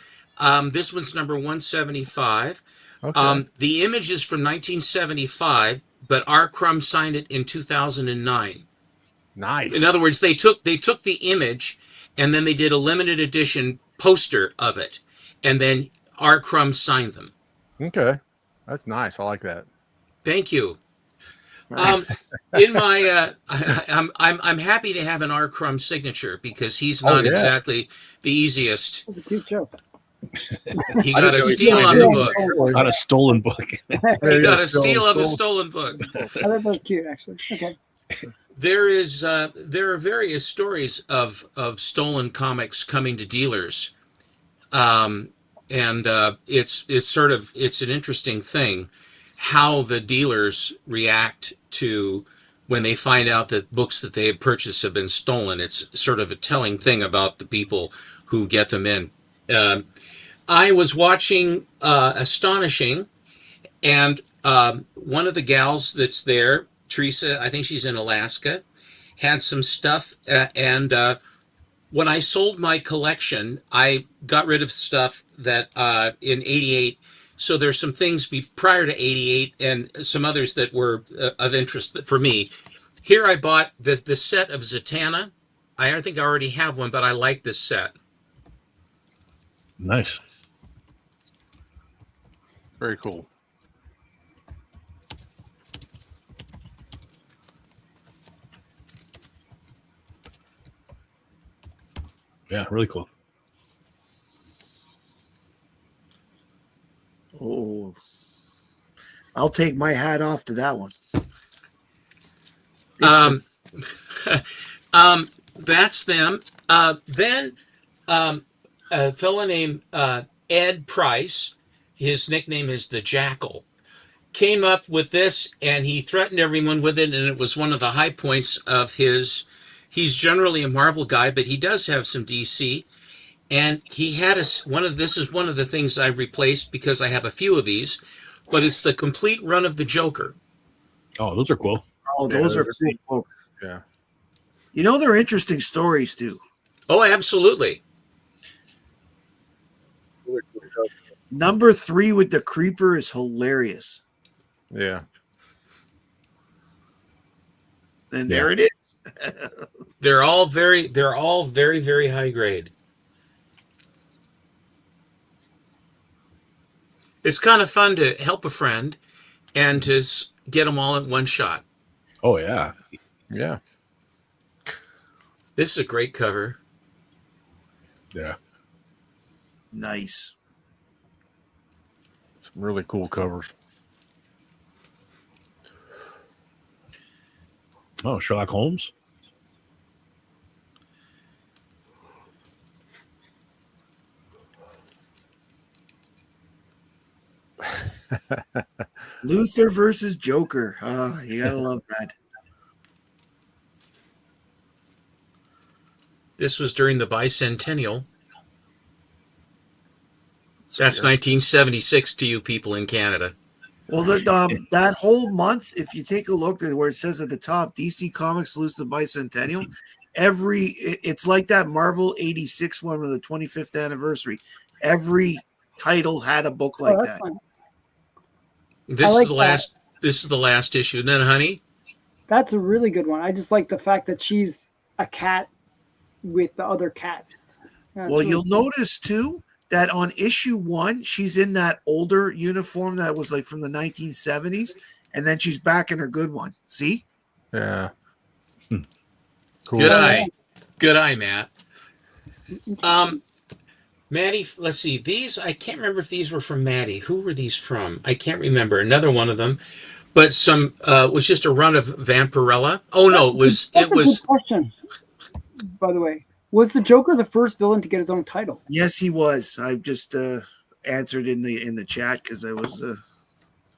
this one's number 175. Okay. The image is from 1975, but R. Crumb signed it in 2009. Nice. In other words, they took the image and then they did a limited edition poster of it, and then R. Crumb signed them. Okay. That's nice. I like that. Thank you. Nice. In my, I'm happy to have an R. Crumb signature because he's Oh, not yeah. exactly the easiest. That's a cute joke. He I got didn't a know he steal signed on the anything. book. On a stolen book. I He got a still steal on the stolen. stolen book. thought that was cute, actually. Okay. There are various stories of stolen comics coming to dealers, and it's an interesting thing how the dealers react to when they find out that books that they have purchased have been stolen. It's sort of a telling thing about the people who get them in. I was watching Astonishing, and one of the gals that's there, Teresa, I think she's in Alaska, had some stuff. And when I sold my collection, I got rid of stuff that in '88. So there's some things prior to '88 and some others that were of interest for me. Here I bought the set of Zatanna. I don't think I already have one, but I like this set. Nice. Very cool. Yeah, really cool. Oh, I'll take my hat off to that one. That's them. Then a fellow named Ed Price, his nickname is the Jackal, came up with this and he threatened everyone with it, and it was one of the high points of his. He's generally a Marvel guy, but he does have some DC. And he had this is one of the things I've replaced because I have a few of these, but it's the complete run of the Joker. Oh, those are cool. Oh, those are cool books. Yeah. You know, they're interesting stories too. Oh, absolutely. Number 3 with the Creeper is hilarious. Yeah. And there it is. They're all very, very high grade. It's kind of fun to help a friend and to get them all in one shot. Oh, yeah. Yeah. This is a great cover. Yeah. Nice. Some really cool covers. Oh, Sherlock Holmes. Luther versus Joker. Oh, you gotta love that. This was during the bicentennial. That's 1976 to you people in Canada. Well, that whole month, if you take a look at where it says at the top, DC Comics salutes the bicentennial. It's like that Marvel '86 one with the 25th anniversary. Every title had a book like that. Fun. This like is the last. This is the last issue. And then, honey, That's a really good one. I just like the fact that she's a cat with the other cats. That's Well, really you'll cool. notice too that on issue 1, she's in that older uniform that was like from the 1970s, and then she's back in her good one. See? Yeah. Cool. good eye, good eye, Matt. Maddie, let's see. These I can't remember if these were from Maddie. Who were these from? I can't remember. Another one of them, but some was just a run of Vampirella. Oh no, That's a good question. By the way, was the Joker the first villain to get his own title? Yes, he was. I just answered in the chat because I was.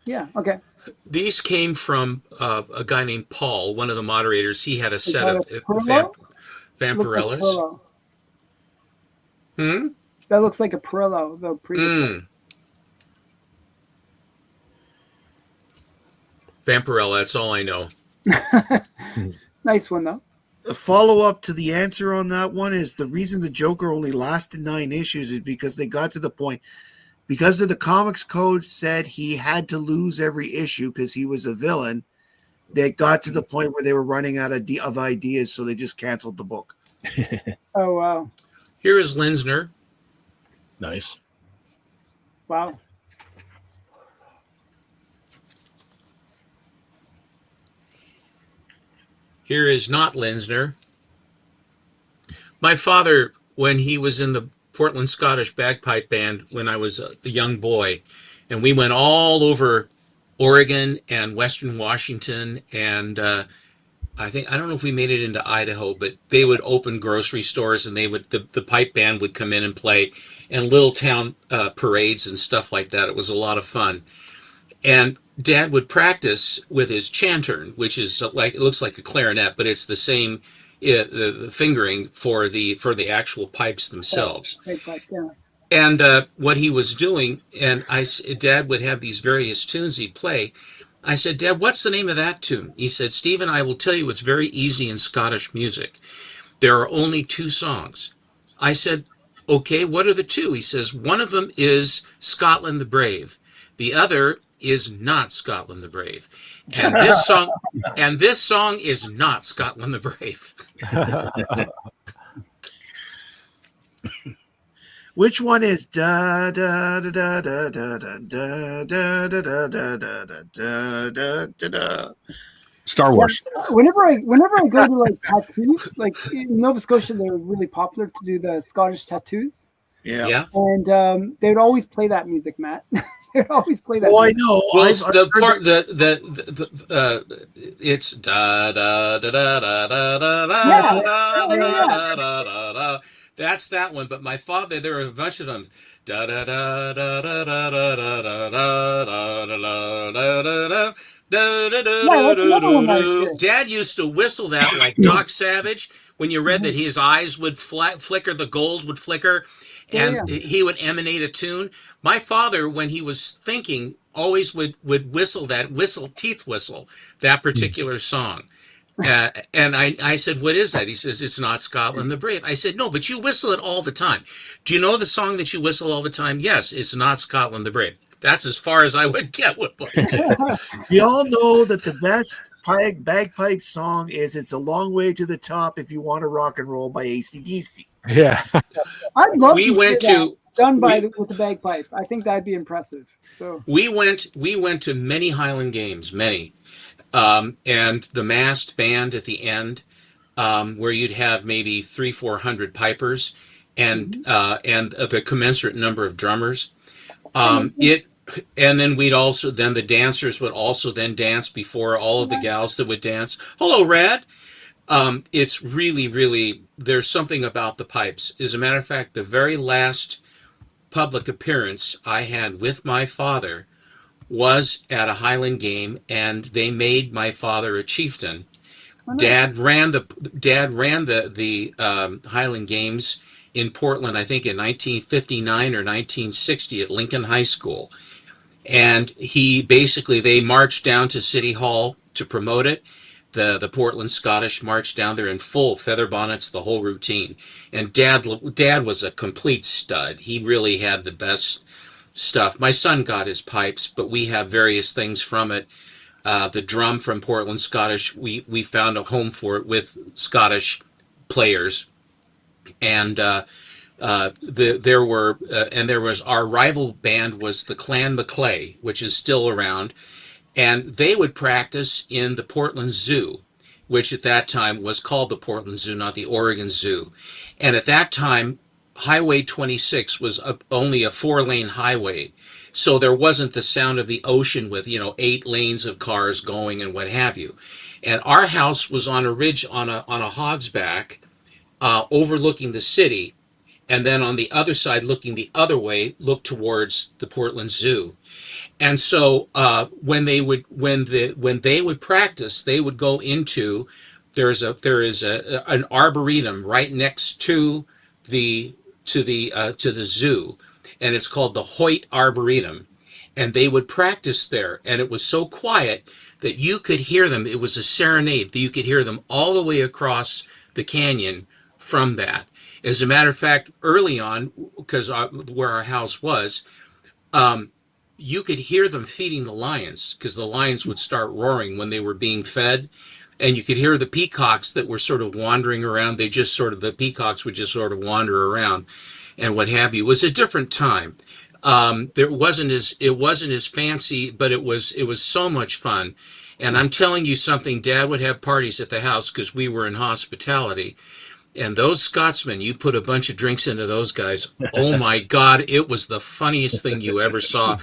Yeah. Okay. These came from a guy named Paul, one of the moderators. He had a set that of a Perillo? Vampirellas. Looks like that looks like a Perillo, the previous one. Vampirella, that's all I know. Nice one though. A follow-up to the answer on that one is the reason the Joker only lasted 9 issues is because they got to the point, because of the comics code said he had to lose every issue because he was a villain. They got to the point where they were running out of ideas, so they just canceled the book. Oh wow. Here is Linsner. Nice. Wow. Here is not Linsner. My father, when he was in the Portland Scottish Bagpipe Band when I was a young boy, and we went all over Oregon and Western Washington, and I don't know if we made it into Idaho, but they would open grocery stores, and the pipe band would come in and play, and little town parades and stuff like that. It was a lot of fun. And Dad would practice with his chantern, which is like, it looks like a clarinet, but it's the same the fingering for the actual pipes themselves. Yeah. And what he was doing, and Dad would have these various tunes he'd play. I said, Dad, what's the name of that tune? He said, Stephen, I will tell you, it's very easy in Scottish music. There are only 2 songs. I said, okay, what are the 2? He says, one of them is Scotland the Brave. The other is not Scotland the Brave. And this song is not Scotland the Brave. Which one is da da da da da da da da da da da da da da da? Star Wars. Whenever I go to like tattoos, like in Nova Scotia, they're really popular to do the Scottish tattoos. Yeah. And they would always play that music, Matt. They'd always play that. Oh, music. I know. Well, the part it's da da da da da da da da da da. That's that one. But my father, there are a bunch of them. Da da da da da da da da da da da da da. Dad used to whistle that like Doc Savage when you read that his eyes would flicker, the gold would flicker, and he would emanate a tune. My father, when he was thinking, always would whistle teeth whistle that particular song. And I said, what is that? He says, it's not Scotland the Brave. I said, no, but you whistle it all the time. Do you know the song that you whistle all the time? Yes, it's not Scotland the Brave. That's as far as I would get with it. We all know that the best bagpipe song is It's a Long Way to the Top If You Want to Rock and Roll by AC/DC. Yeah. I'd love We to went hear to that done with the bagpipe. I think that'd be impressive. So we went to many Highland games, many. And the massed band at the end, where you'd have maybe 300-400 pipers and the commensurate number of drummers. And then the dancers would also then dance before all of the gals that would dance. Hello, Rad. It's really, really, there's something about the pipes. As a matter of fact, the very last public appearance I had with my father was at a Highland game, and they made my father a chieftain. Dad ran the Highland Games in Portland, I think in 1959 or 1960 at Lincoln High School. And they marched down to City Hall to promote it. The Portland Scottish marched down there in full feather bonnets, the whole routine. And Dad was a complete stud. He really had the best stuff. My son got his pipes, but we have various things from it. The drum from Portland Scottish, we found a home for it with Scottish players. And there was our rival band was the Clan MacLay, which is still around, and they would practice in the Portland Zoo, which at that time was called the Portland Zoo, not the Oregon Zoo. And at that time, Highway 26 was only a 4-lane highway, so there wasn't the sound of the ocean with 8 lanes of cars going and what have you. And our house was on a ridge on a hog's back, overlooking the city. And then on the other side, looking the other way, looked towards the Portland Zoo. And so when they would practice, they would go into there is an arboretum right next to the zoo, and it's called the Hoyt Arboretum, and they would practice there, and it was so quiet that you could hear them. It was a serenade that you could hear them all the way across the canyon from that. As a matter of fact, early on, because where our house was, you could hear them feeding the lions, because the lions would start roaring when they were being fed. And you could hear the peacocks that were sort of wandering around. The peacocks would just sort of wander around and what have you. It was a different time. It wasn't as fancy, but it was so much fun. And I'm telling you something, Dad would have parties at the house because we were in hospitality. And those Scotsmen, you put a bunch of drinks into those guys. Oh my God, it was the funniest thing you ever saw.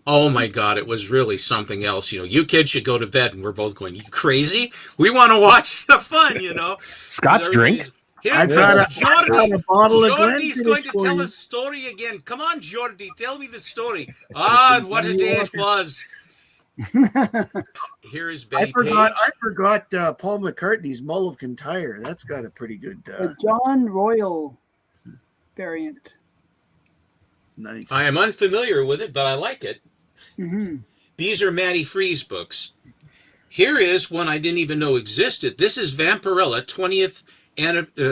Oh my God, it was really something else. You kids should go to bed. And we're both going, you crazy? We want to watch the fun, Scott's drink. Here I've comes got Jordy. a bottle of Jordy's going Glenfiddich to for tell you. a story again. Come on, Jordy, tell me the story. Ah, what a day it was. Here is Betty Page. I forgot Paul McCartney's Mull of Kintyre. That's got a pretty good. The John Royal variant. Nice. I am unfamiliar with it, but I like it. Mm-hmm. These are Matty Free's books. Here is one I didn't even know existed. This is Vampirella 20th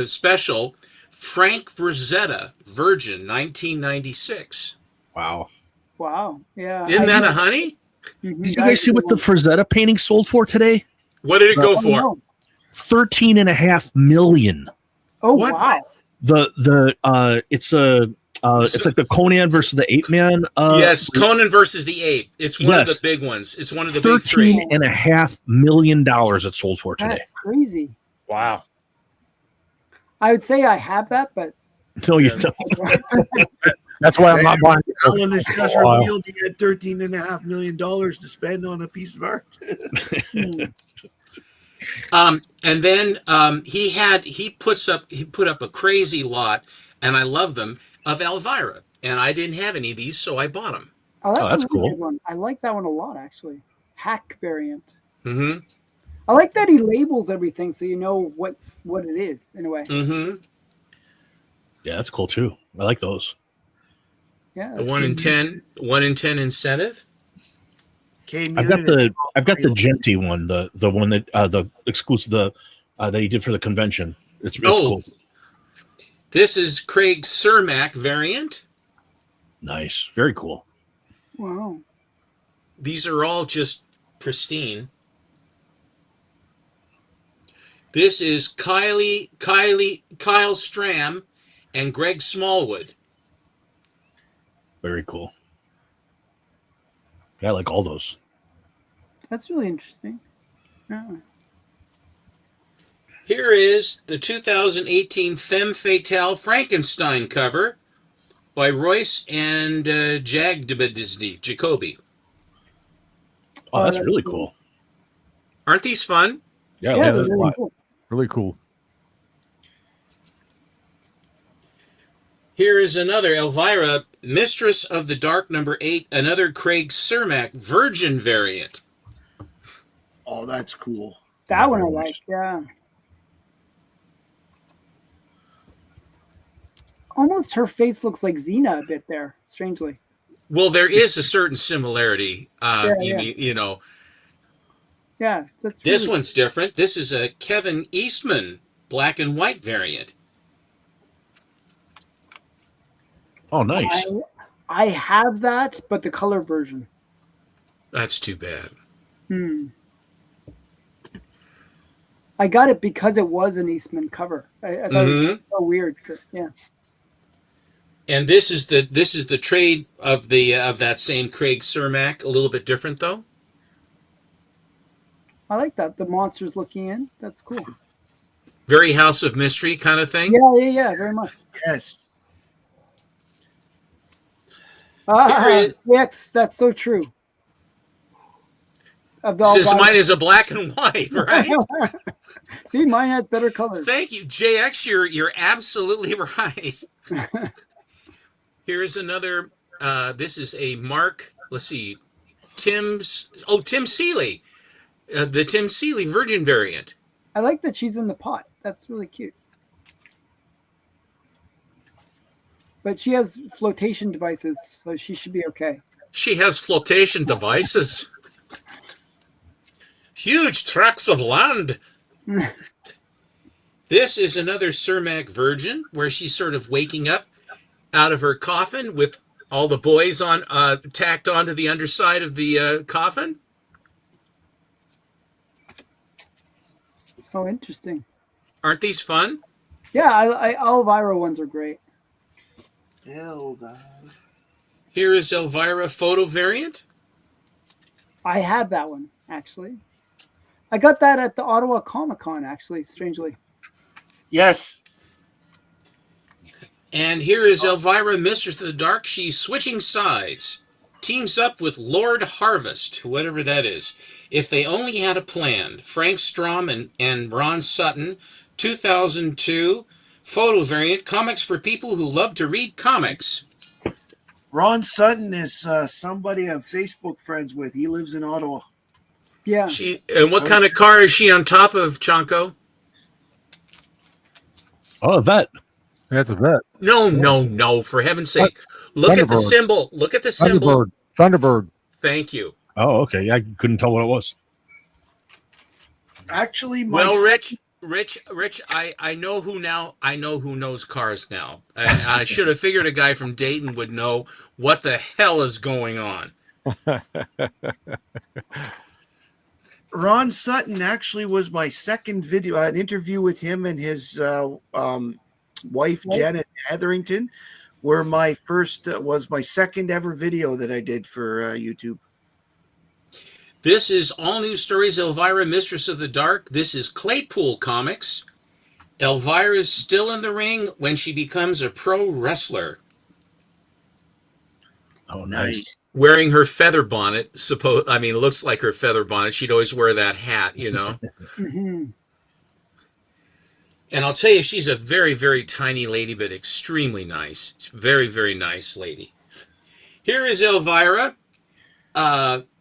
special, Frank Frazetta, Virgin, 1996. Wow. Wow. Yeah. Isn't that a honey? Mhm. Did you guys see what the Frazetta painting sold for today? What did it go for? no. 13.5 million. Oh, What? wow. It's like the Conan versus the Ape Man. Yes, Conan versus the Ape. It's one of the big ones. It's one of the big three. $13.5 million it sold for today. That's crazy. Wow. I would say I have that, but No, you don't. That's why I'm not buying it. Alan has just Wow. revealed he had $13.5 million to spend on a piece of art. And then he put up a crazy lot, and I love them, of Elvira. And I didn't have any of these, so I bought them. oh, that's that's a really cool. good one. I like that one a lot, actually. Hack variant. Mm-hmm. I like that he labels everything so you know what it is in a way. Mm-hmm. Yeah, that's cool too. I like those. Yeah. The 1 in 10 incentive. I've got the Genty one, the one that the exclusive that he did for the convention. It's cool. This is Craig Cermak variant. Nice, very cool. Wow. These are all just pristine. This is Kyle Stram and Greg Smallwood. Very cool. Yeah, I like all those. That's really interesting. Yeah. Here is the 2018 Femme Fatale Frankenstein cover by Royce and Jacoby. Oh, that's really cool. Aren't these fun? Yeah, I Yeah, like they're those a really lot. cool. Really cool. Here is another Elvira, Mistress of the Dark, number 8, another Craig Cermak Virgin variant. Oh, that's cool. That one I like, yeah. Almost her face looks like Xena a bit there, strangely. Well, there is a certain similarity. Yeah. Yeah, that's This really- one's different. This is a Kevin Eastman black and white variant. Oh, nice. I have that, but the color version. That's too bad. I got it because it was an Eastman cover. I thought it was so weird. Yeah. And this is the trade of that same Craig Cermak, a little bit different though. I like that. The monsters looking in. That's cool. Very House of Mystery kind of thing. Yeah, very much. Yes. Yes, that's so true. Says mine is a black and white, right? See, mine has better colors. Thank you, JX. You're absolutely right. Here's another. This is a Mark. Let's see, Tim Seeley, the Tim Seeley Virgin variant. I like that she's in the pot. That's really cute. But she has flotation devices, so she should be okay. She has flotation devices. Huge tracts of land. This is another Cermak Virgin, where she's sort of waking up out of her coffin with all the boys on tacked onto the underside of the coffin. Oh, interesting. Aren't these fun? Yeah, Elvira ones are great. Elvira. Here is Elvira photo variant. I have that one, actually. I got that at the Ottawa Comic Con, actually, strangely. Yes. And here is Elvira, Mistress of the Dark. She's switching sides. Teams up with Lord Harvest, whatever that is. If They Only Had a Plan. Frank Strom and Ron Sutton, 2002. Photo variant. Comics for people who love to read comics. Ron Sutton is somebody I'm Facebook friends with. He lives in Ottawa. Yeah. And what kind of car is she on top of, Chonko? Oh, that. That's a vet. No, for heaven's sake. Look at the Thunderbird. symbol. Look at the symbol. Thunderbird. Thank you. Oh, okay. I couldn't tell what it was. Actually, Well, Rich, I know who now. I know who knows cars now. I should have figured a guy from Dayton would know what the hell is going on. Ron Sutton actually was my second video, an interview with him and his wife, Janet Hetherington, were my first, was my second ever video that I did for YouTube. This is All New Stories, Elvira, Mistress of the Dark. This is Claypool Comics. Elvira is still in the ring when she becomes a pro wrestler. Oh, nice. Wearing her feather bonnet. It looks like her feather bonnet. She'd always wear that hat, you know. Mm-hmm. And I'll tell you, she's a very, very tiny lady, but extremely nice. Very, very nice lady. Here is Elvira,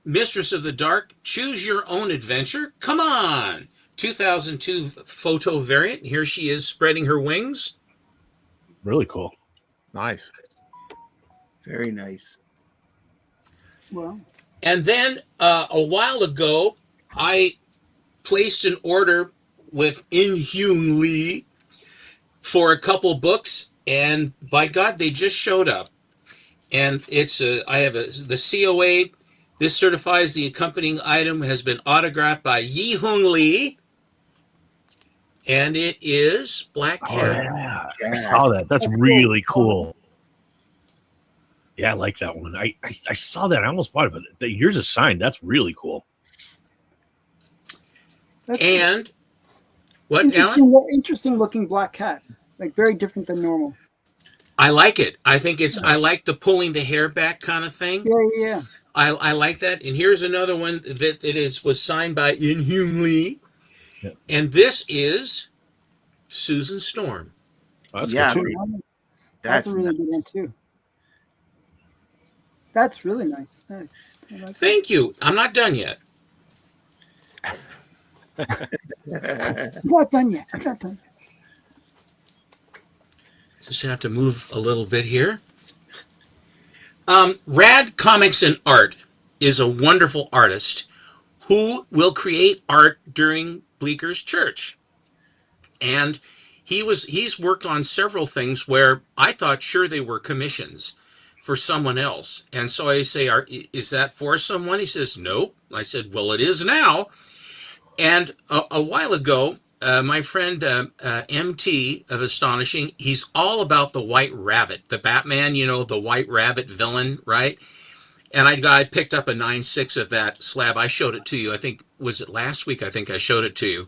Mistress of the Dark. Choose your own adventure. Come on. 2002 photo variant. Here she is spreading her wings. Really cool. Nice. Very nice. Well, And then a while ago, I placed an order with Inhume Lee for a couple books, and by God, they just showed up. And I have the COA. This certifies the accompanying item has been autographed by Yi Hung Lee, and it is Black Oh, Cat. yeah. I saw that. That's really cool. Yeah, I like that one. I saw that. I almost bought it, but yours is signed. That's really cool. that's And what, Alan? interesting looking black cat. Like very different than normal. I like it. I think I like the pulling the hair back kind of thing. Yeah. I like that. And here's another one that was signed by Inhume Lee. Yep. And this is Susan Storm. Oh, that's Yeah. cool too. That's a really good one too. That's really nice. I like Thank you. I'm not done yet. that. I'm not done yet. Just have to move a little bit here. Rad Comics and Art is a wonderful artist who will create art during Bleeker's Church. And he's worked on several things where I thought sure they were commissions for someone else. And so I say, is that for someone? He says, nope. I said, well, it is now. And a while ago, my friend MT of Astonishing, he's all about the White Rabbit, the Batman, the White Rabbit villain, right? And I picked up a 9.6 of that slab. I showed it to you. I think, was it last week? I think I showed it to you.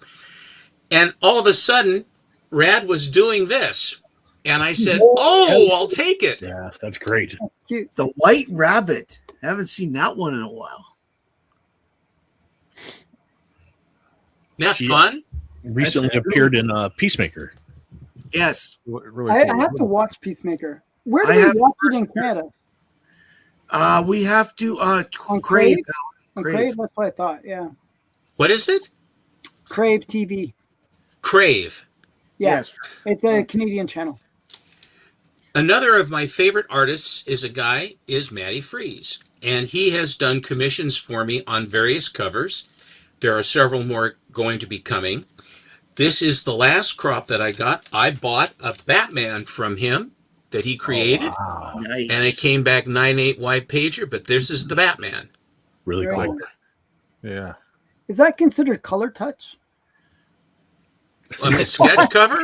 And all of a sudden, Rad was doing this. And I said, oh, I'll take it. Yeah, that's great. Cute. The White Rabbit. I haven't seen that one in a while. Isn't that fun? Recently appeared in Peacemaker. Yes. Really I cool. have to watch Peacemaker. Where do I we have- watch it in Canada? We have to On Crave. On Crave. Crave, that's what I thought. Yeah, What is it? Crave TV. Crave. Yeah, Yes. it's a Canadian channel. Another of my favorite artists is Matty Freeze. And he has done commissions for me on various covers. There are several more going to be coming. This is the last crop that I got. I bought a Batman from him that he created. Oh, wow. Nice. And it came back 9.8 wide pager, but this is the Batman. Really Very cool. nice. Yeah. Is that considered color touch? On the sketch cover?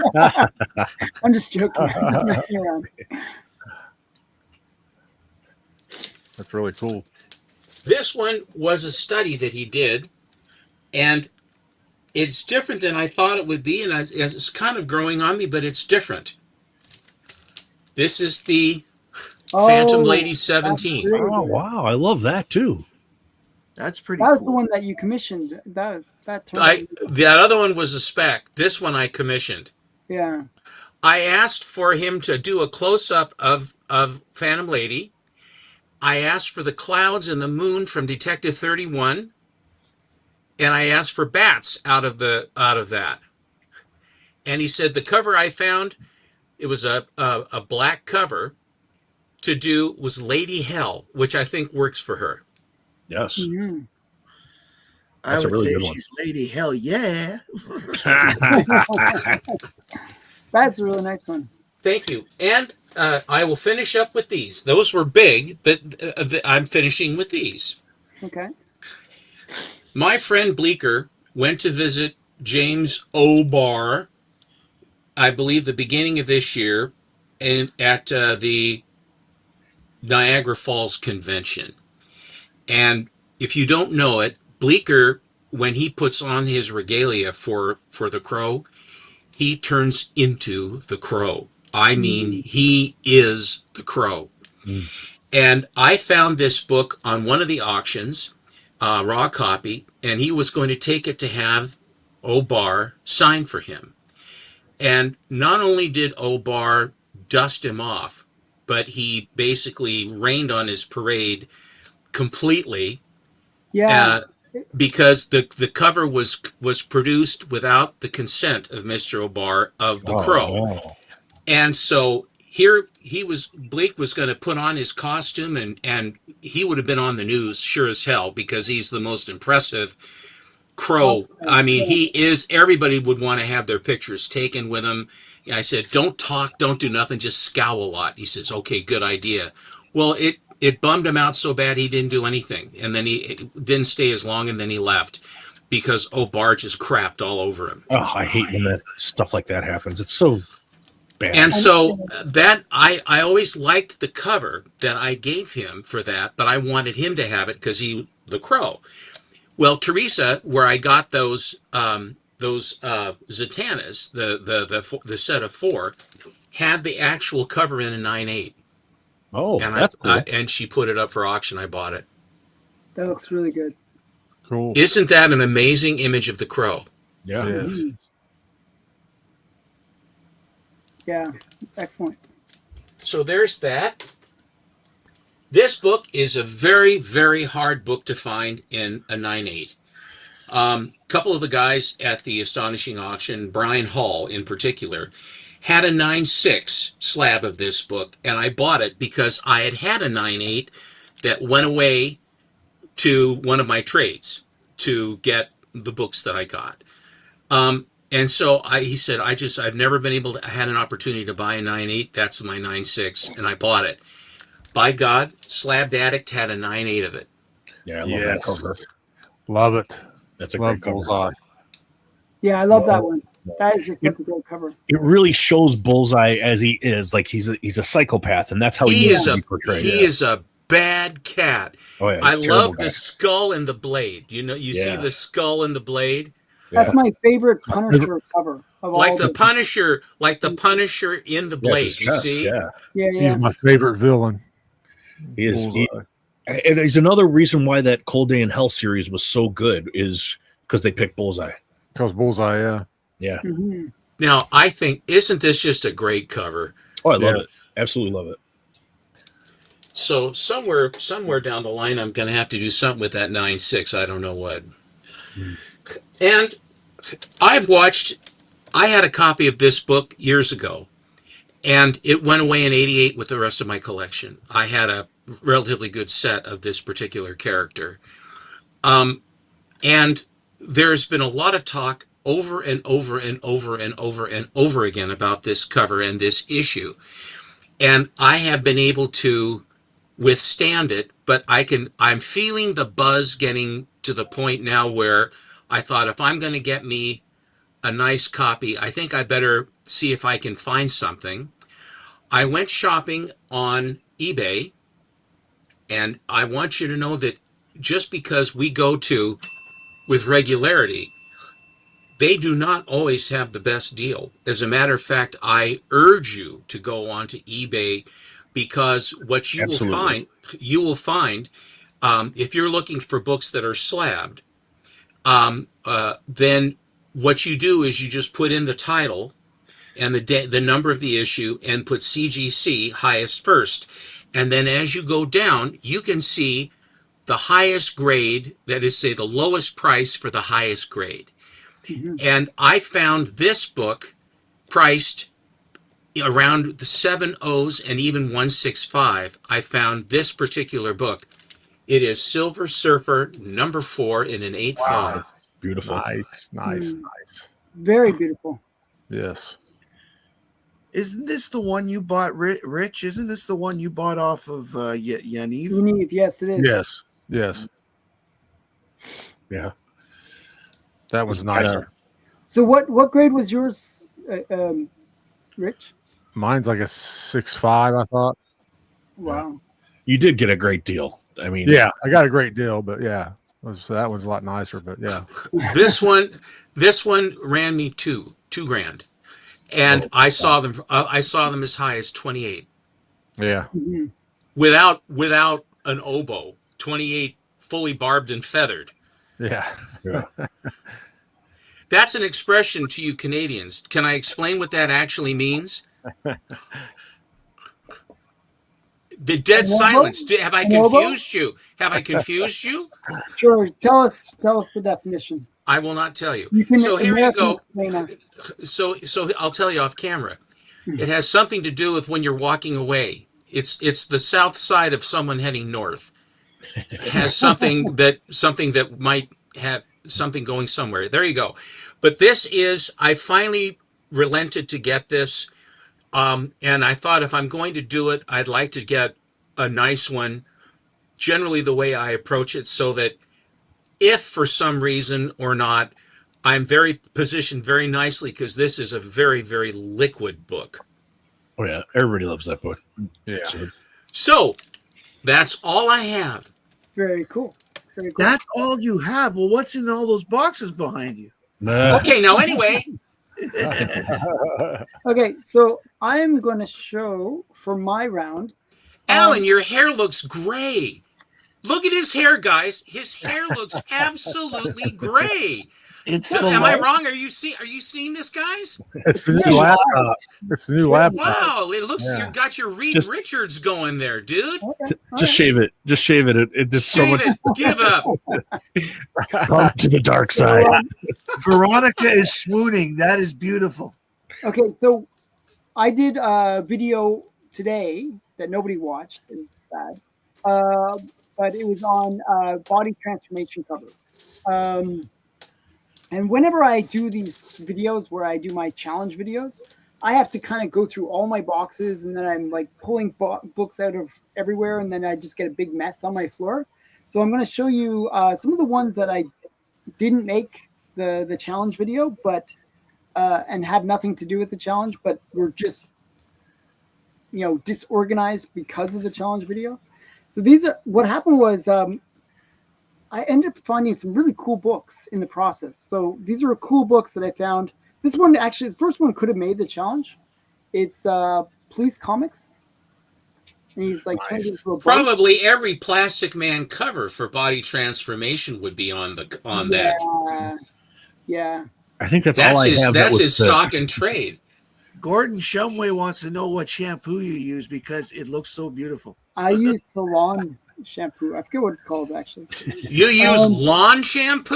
I'm just joking. I'm just messing around. That's really cool. This one was a study that he did, and It's different than I thought it would be, and it's kind of growing on me, but it's different. This is the Phantom Oh, Lady that's 17. really Oh good. wow, I love that too. That's pretty That was the cool. one that you commissioned. That turned out. That other one was a spec. This one I commissioned. Yeah. I asked for him to do a close-up of Phantom Lady. I asked for the clouds and the moon from Detective 31, and I asked for bats out of that. And he said the cover I found, it was a black cover to do, was Lady Hell, which I think works for her. Yes, Hmm. I That's a would really say good one. she's Lady Hell yeah. That's a really nice one. Thank you. And I will finish up with these. Those were big, but I'm finishing with these. Okay. My friend Bleecker went to visit James O'Barr, I believe, the beginning of this year, at the Niagara Falls Convention. And if you don't know it, Bleecker, when he puts on his regalia for the Crow, he turns into the Crow. I mean, he is the Crow. Mm. And I found this book on one of the auctions, raw copy, and he was going to take it to have O'Barr sign for him. And not only did O'Barr dust him off, but he basically rained on his parade completely, Yeah. because the cover was produced without the consent of Mr. O'Barr of the Crow. wow. And so here Bleak was going to put on his costume, and he would have been on the news sure as hell, because he's the most impressive Crow. I mean, he is, everybody would want to have their pictures taken with him. I said, don't talk, don't do nothing, just scowl a lot. He says, okay, good idea. Well, it bummed him out so bad he didn't do anything. And then he didn't stay as long, and then he left because O'Barr just crapped all over him. Oh, I hate when that stuff like that happens. It's so bad. And so that I always liked the cover that I gave him for that, but I wanted him to have it because he the Crow. Well, Teresa, where I got those Zatanas, the set of 4, had the actual cover in a 9/8, oh, and that's cool. and she put it up for auction. I bought it. That looks really good. Cool. Isn't that an amazing image of the Crow? Yeah. Yes. Yeah. Excellent. So there's that. This book is a very, very hard book to find in a 9/8. A couple of the guys at the astonishing auction, Brian Hall in particular, had a 9/6 slab of this book, and I bought it because I had a 9/8 that went away to one of my trades to get the books that I got. And so he said, I've never been able to, I had an opportunity to buy a 9/8. That's my 9/6, and I bought it. By God, Slabbed Addict had a 9/8 of it. Yeah, I love that cover. Love it. That's a Love great cover. Bullseye. Yeah, I love that one. That is just such a great cover. It really shows Bullseye as he is. Like he's a psychopath, and that's how he needs to be portrayed. He is a bad cat. Oh yeah, I terrible love guy. the skull and the blade. You see the skull and the blade, That's Yeah. my favorite Punisher cover of all. like the Punisher in the Yeah, blade. it's his You chest, see? yeah. Yeah, He's yeah. my favorite villain. He is. Bullseye. And there's another reason why that Cold Day in Hell series was so good is because they picked Bullseye. Because Bullseye, yeah. Yeah. Mm-hmm. Now I think, isn't this just a great cover? Oh, I love Yeah. it. Absolutely love it. So somewhere down the line, I'm going to have to do something with that 9/6. I don't know what. And I had a copy of this book years ago, and it went away in '88 with the rest of my collection. I had a relatively good set of this particular character. And there's been a lot of talk over and over and over and over and over again about this cover and this issue. And I have been able to withstand it, but I'm feeling the buzz getting to the point now where I thought, if I'm going to get me a nice copy, I think I better see if I can find something. I went shopping on eBay, and I want you to know that just because we go to with regularity, they do not always have the best deal. As a matter of fact, I urge you to go onto eBay, because what Absolutely. you will find, if you're looking for books that are slabbed, then what you do is you just put in the title and the number of the issue and put CGC highest first. And then as you go down, you can see the highest grade, that is, say, the lowest price for the highest grade. Mm-hmm. And I found this book priced around the 7.0s and even 165. I found this particular book. It is Silver Surfer #4 in an 8.5. Beautiful. Nice. Nice. Very beautiful. Yes. Isn't this the one you bought, Rich? Isn't this the one you bought off of Yaniv? Yaniv, yes, it is. Yes. Yeah. That was nicer. So what grade was yours, Rich? Mine's like a 6.5, I thought. Wow. You did get a great deal. I mean, Yeah, I got a great deal, but yeah, that one's a lot nicer. But yeah, This one ran me $2,000, and I saw them as high as 28 yeah, Mm-hmm. without an oboe. 28 fully barbed and feathered. yeah. That's an expression to you Canadians. Can I explain what that actually means? The dead silence. Have I confused you? Have I confused you? Sure. Tell us the definition. I will not tell you. can So here you go. explain that. So I'll tell you off camera. It has something to do with when you're walking away. It's the south side of someone heading north. It has something that might have something going somewhere. There you go. But I finally relented to get this. And I thought, if I'm going to do it, I'd like to get a nice one. Generally the way I approach it, so that if for some reason or not, I'm positioned very nicely, because this is a very, very liquid book. Oh yeah, everybody loves that book. Yeah. So that's all I have. Very cool. Very cool. That's all you have. Well, what's in all those boxes behind you? Nah. Okay, now anyway, Okay, so I'm going to show for my round. Alan, your hair looks gray. Look at his hair, guys. His hair looks absolutely gray. It's Am I wrong? Are you seeing this, guys? It's the new laptop. It's the new laptop. Wow, it looks Yeah. you got your Reed Just- Richards going there, dude. Okay, Just shave it. Just shave it. It just so Shave much it. Give up. come to the dark side. Veronica is swooning. That is beautiful. Okay, so I did a video today that nobody watched. It's sad. But it was on body transformation covers. And whenever I do these videos where I do my challenge videos, I have to kind of go through all my boxes, and then I'm like pulling books out of everywhere, and then I just get a big mess on my floor. So I'm going to show you some of the ones that I didn't make the challenge video, but and had nothing to do with the challenge, but were just disorganized because of the challenge video. So what happened was I ended up finding some really cool books in the process. So these are cool books that I found. This one, actually, the first one could have made the challenge. It's Police Comics. And he's like turned into a boat. Probably every Plastic Man cover for body transformation would be on that. Yeah. I think that's all I have. That's his stock and trade. Gordon Shumway wants to know what shampoo you use because it looks so beautiful. I use Salon shampoo. I forget what it's called, actually. You use lawn shampoo?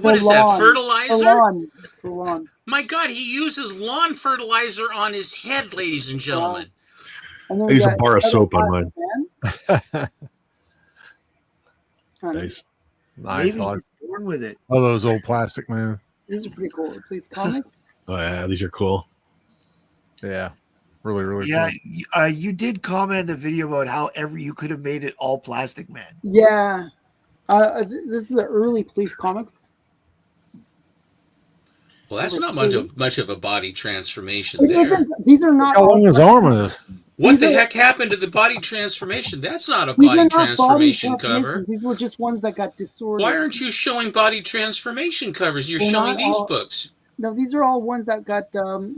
What is that, fertilizer? Salon. My God, he uses lawn fertilizer on his head, ladies and gentlemen. And then I use a we got bar of Other soap on Plastic mine. Man. Nice. Nice. Maybe he's born with it. All those old plastic, man. These are pretty cool. Police Comics. Oh yeah, these are cool. Yeah. Really, really Yeah, cool. you did comment in the video about how you could have made it all plastic, man. Yeah. This is an early Police Comics. Well, that's not much of a body transformation there. These are not. How long his arm is? What the heck happened to the body transformation? That's not a body transformation cover. These were just ones that got disordered. Why aren't you showing body transformation covers? You're They're showing not these all- books. No, these are all ones that got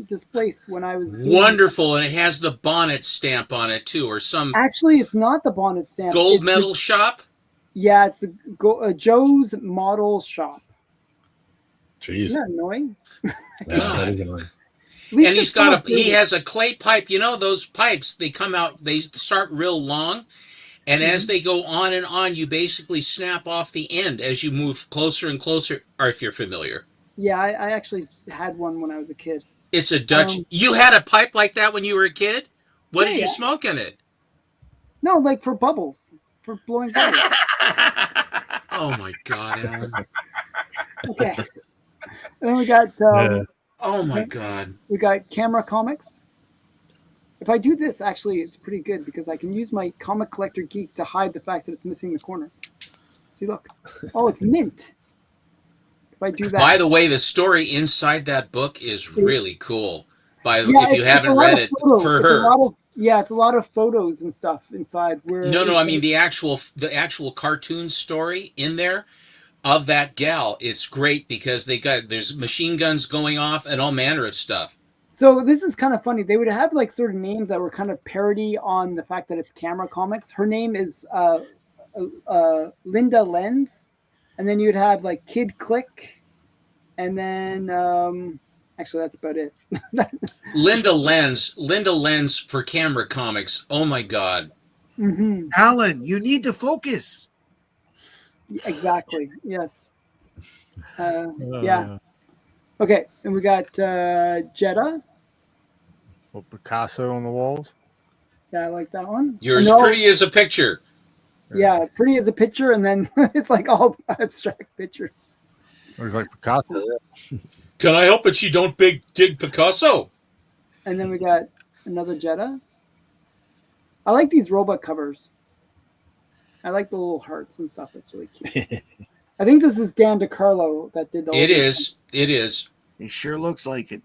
displaced when I was doing. Wonderful, and it has the bonnet stamp on it too, or some Actually, it's not the bonnet stamp. gold It's medal shop. yeah, it's the Joe's Model Shop. Jeez. Isn't that annoying? Yeah, that is annoying. And he has a clay pipe. You know those pipes, they come out, they start real long, and as they go on and on, you basically snap off the end as you move closer and closer, or if you're familiar. Yeah, I actually had one when I was a kid. It's a Dutch. You had a pipe like that when you were a kid? What did you Yeah. smoke in it? No, like for bubbles, for blowing bubbles. Oh my God, Alan. Okay. And then we got Oh my God. we got Camera Comics. If I do this, actually, it's pretty good because I can use my Comic Collector Geek to hide the fact that it's missing the corner. See, look. Oh, it's mint. If I do that. By the way, the story inside that book is really cool. If you it's haven't a lot read of it, photos. for It's her. it's a lot of photos and stuff inside. No, I mean the actual cartoon story in there of that gal. It's great because there's machine guns going off and all manner of stuff. So this is kind of funny. They would have like sort of names that were kind of parody on the fact that it's Camera Comics. Her name is Linda Lenz, and then you'd have like Kid Click, and then actually that's about it. Linda Lenz for Camera Comics. Oh my God. Mm-hmm. Alan, you need to focus. Exactly. Yes. Yeah. Okay, and we got Jetta. Picasso on the walls. Yeah, I like that one. You're as pretty as a picture. Yeah, pretty as a picture, and then it's like all abstract pictures. Looks like Picasso. Can I help it? You don't dig Picasso. And then we got another Jetta. I like these robot covers. I like the little hearts and stuff. It's really cute. I think this is Dan DiCarlo that did the whole It thing. is. It is. It sure looks like it.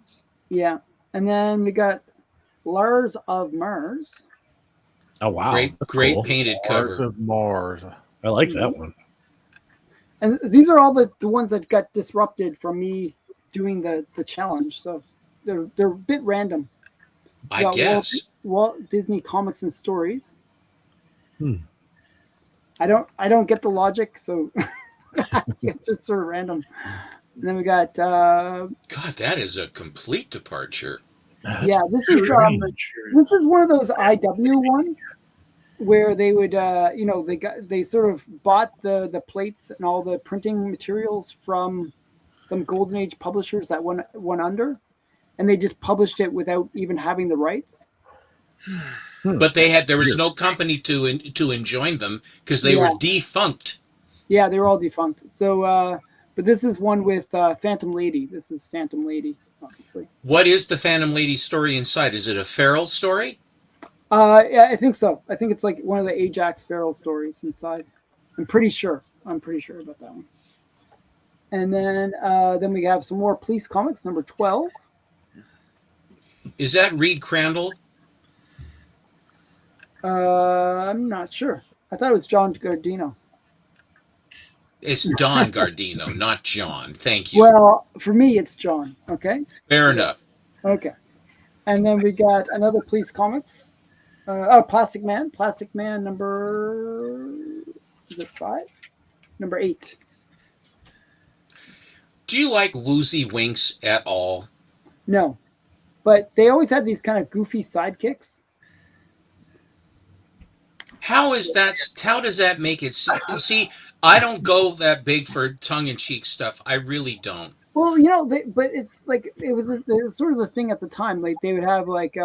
Yeah. And then we got Lars of Mars. Oh wow! Great Cool. painted Mars cover. of Mars. I like that one. And these are all the ones that got disrupted from me doing the challenge. So they're a bit random. I guess. Walt Disney Comics and Stories. I don't get the logic, so it's just sort of random. And then we got God, that is a complete departure. this is one of those IW ones where they would they sort of bought the plates and all the printing materials from some golden age publishers that went under, and they just published it without even having the rights. But there was no company to enjoin them because they were defunct. Yeah, they were all defunct. So, but this is one with Phantom Lady. This is Phantom Lady, obviously. What is the Phantom Lady story inside? Is it a Feral story? Yeah, I think so. I think it's like one of the Ajax Feral stories inside. I'm pretty sure about that one. And then we have some more Police Comics, number 12. Is that Reed Crandall? I'm not sure. I thought it was John Gardino. It's Don Gardino, not John. Thank you. Well, for me, it's John. Okay. Fair enough. Okay. And then we got another Police Comics. Plastic Man. Plastic Man number... Is it 5? Number 8. Do you like Woozy Winks at all? No. But they always had these kind of goofy sidekicks. How does that make it? See, I don't go that big for tongue-in-cheek stuff. I really don't. Well, but it's like it was sort of the thing at the time. Like they would have like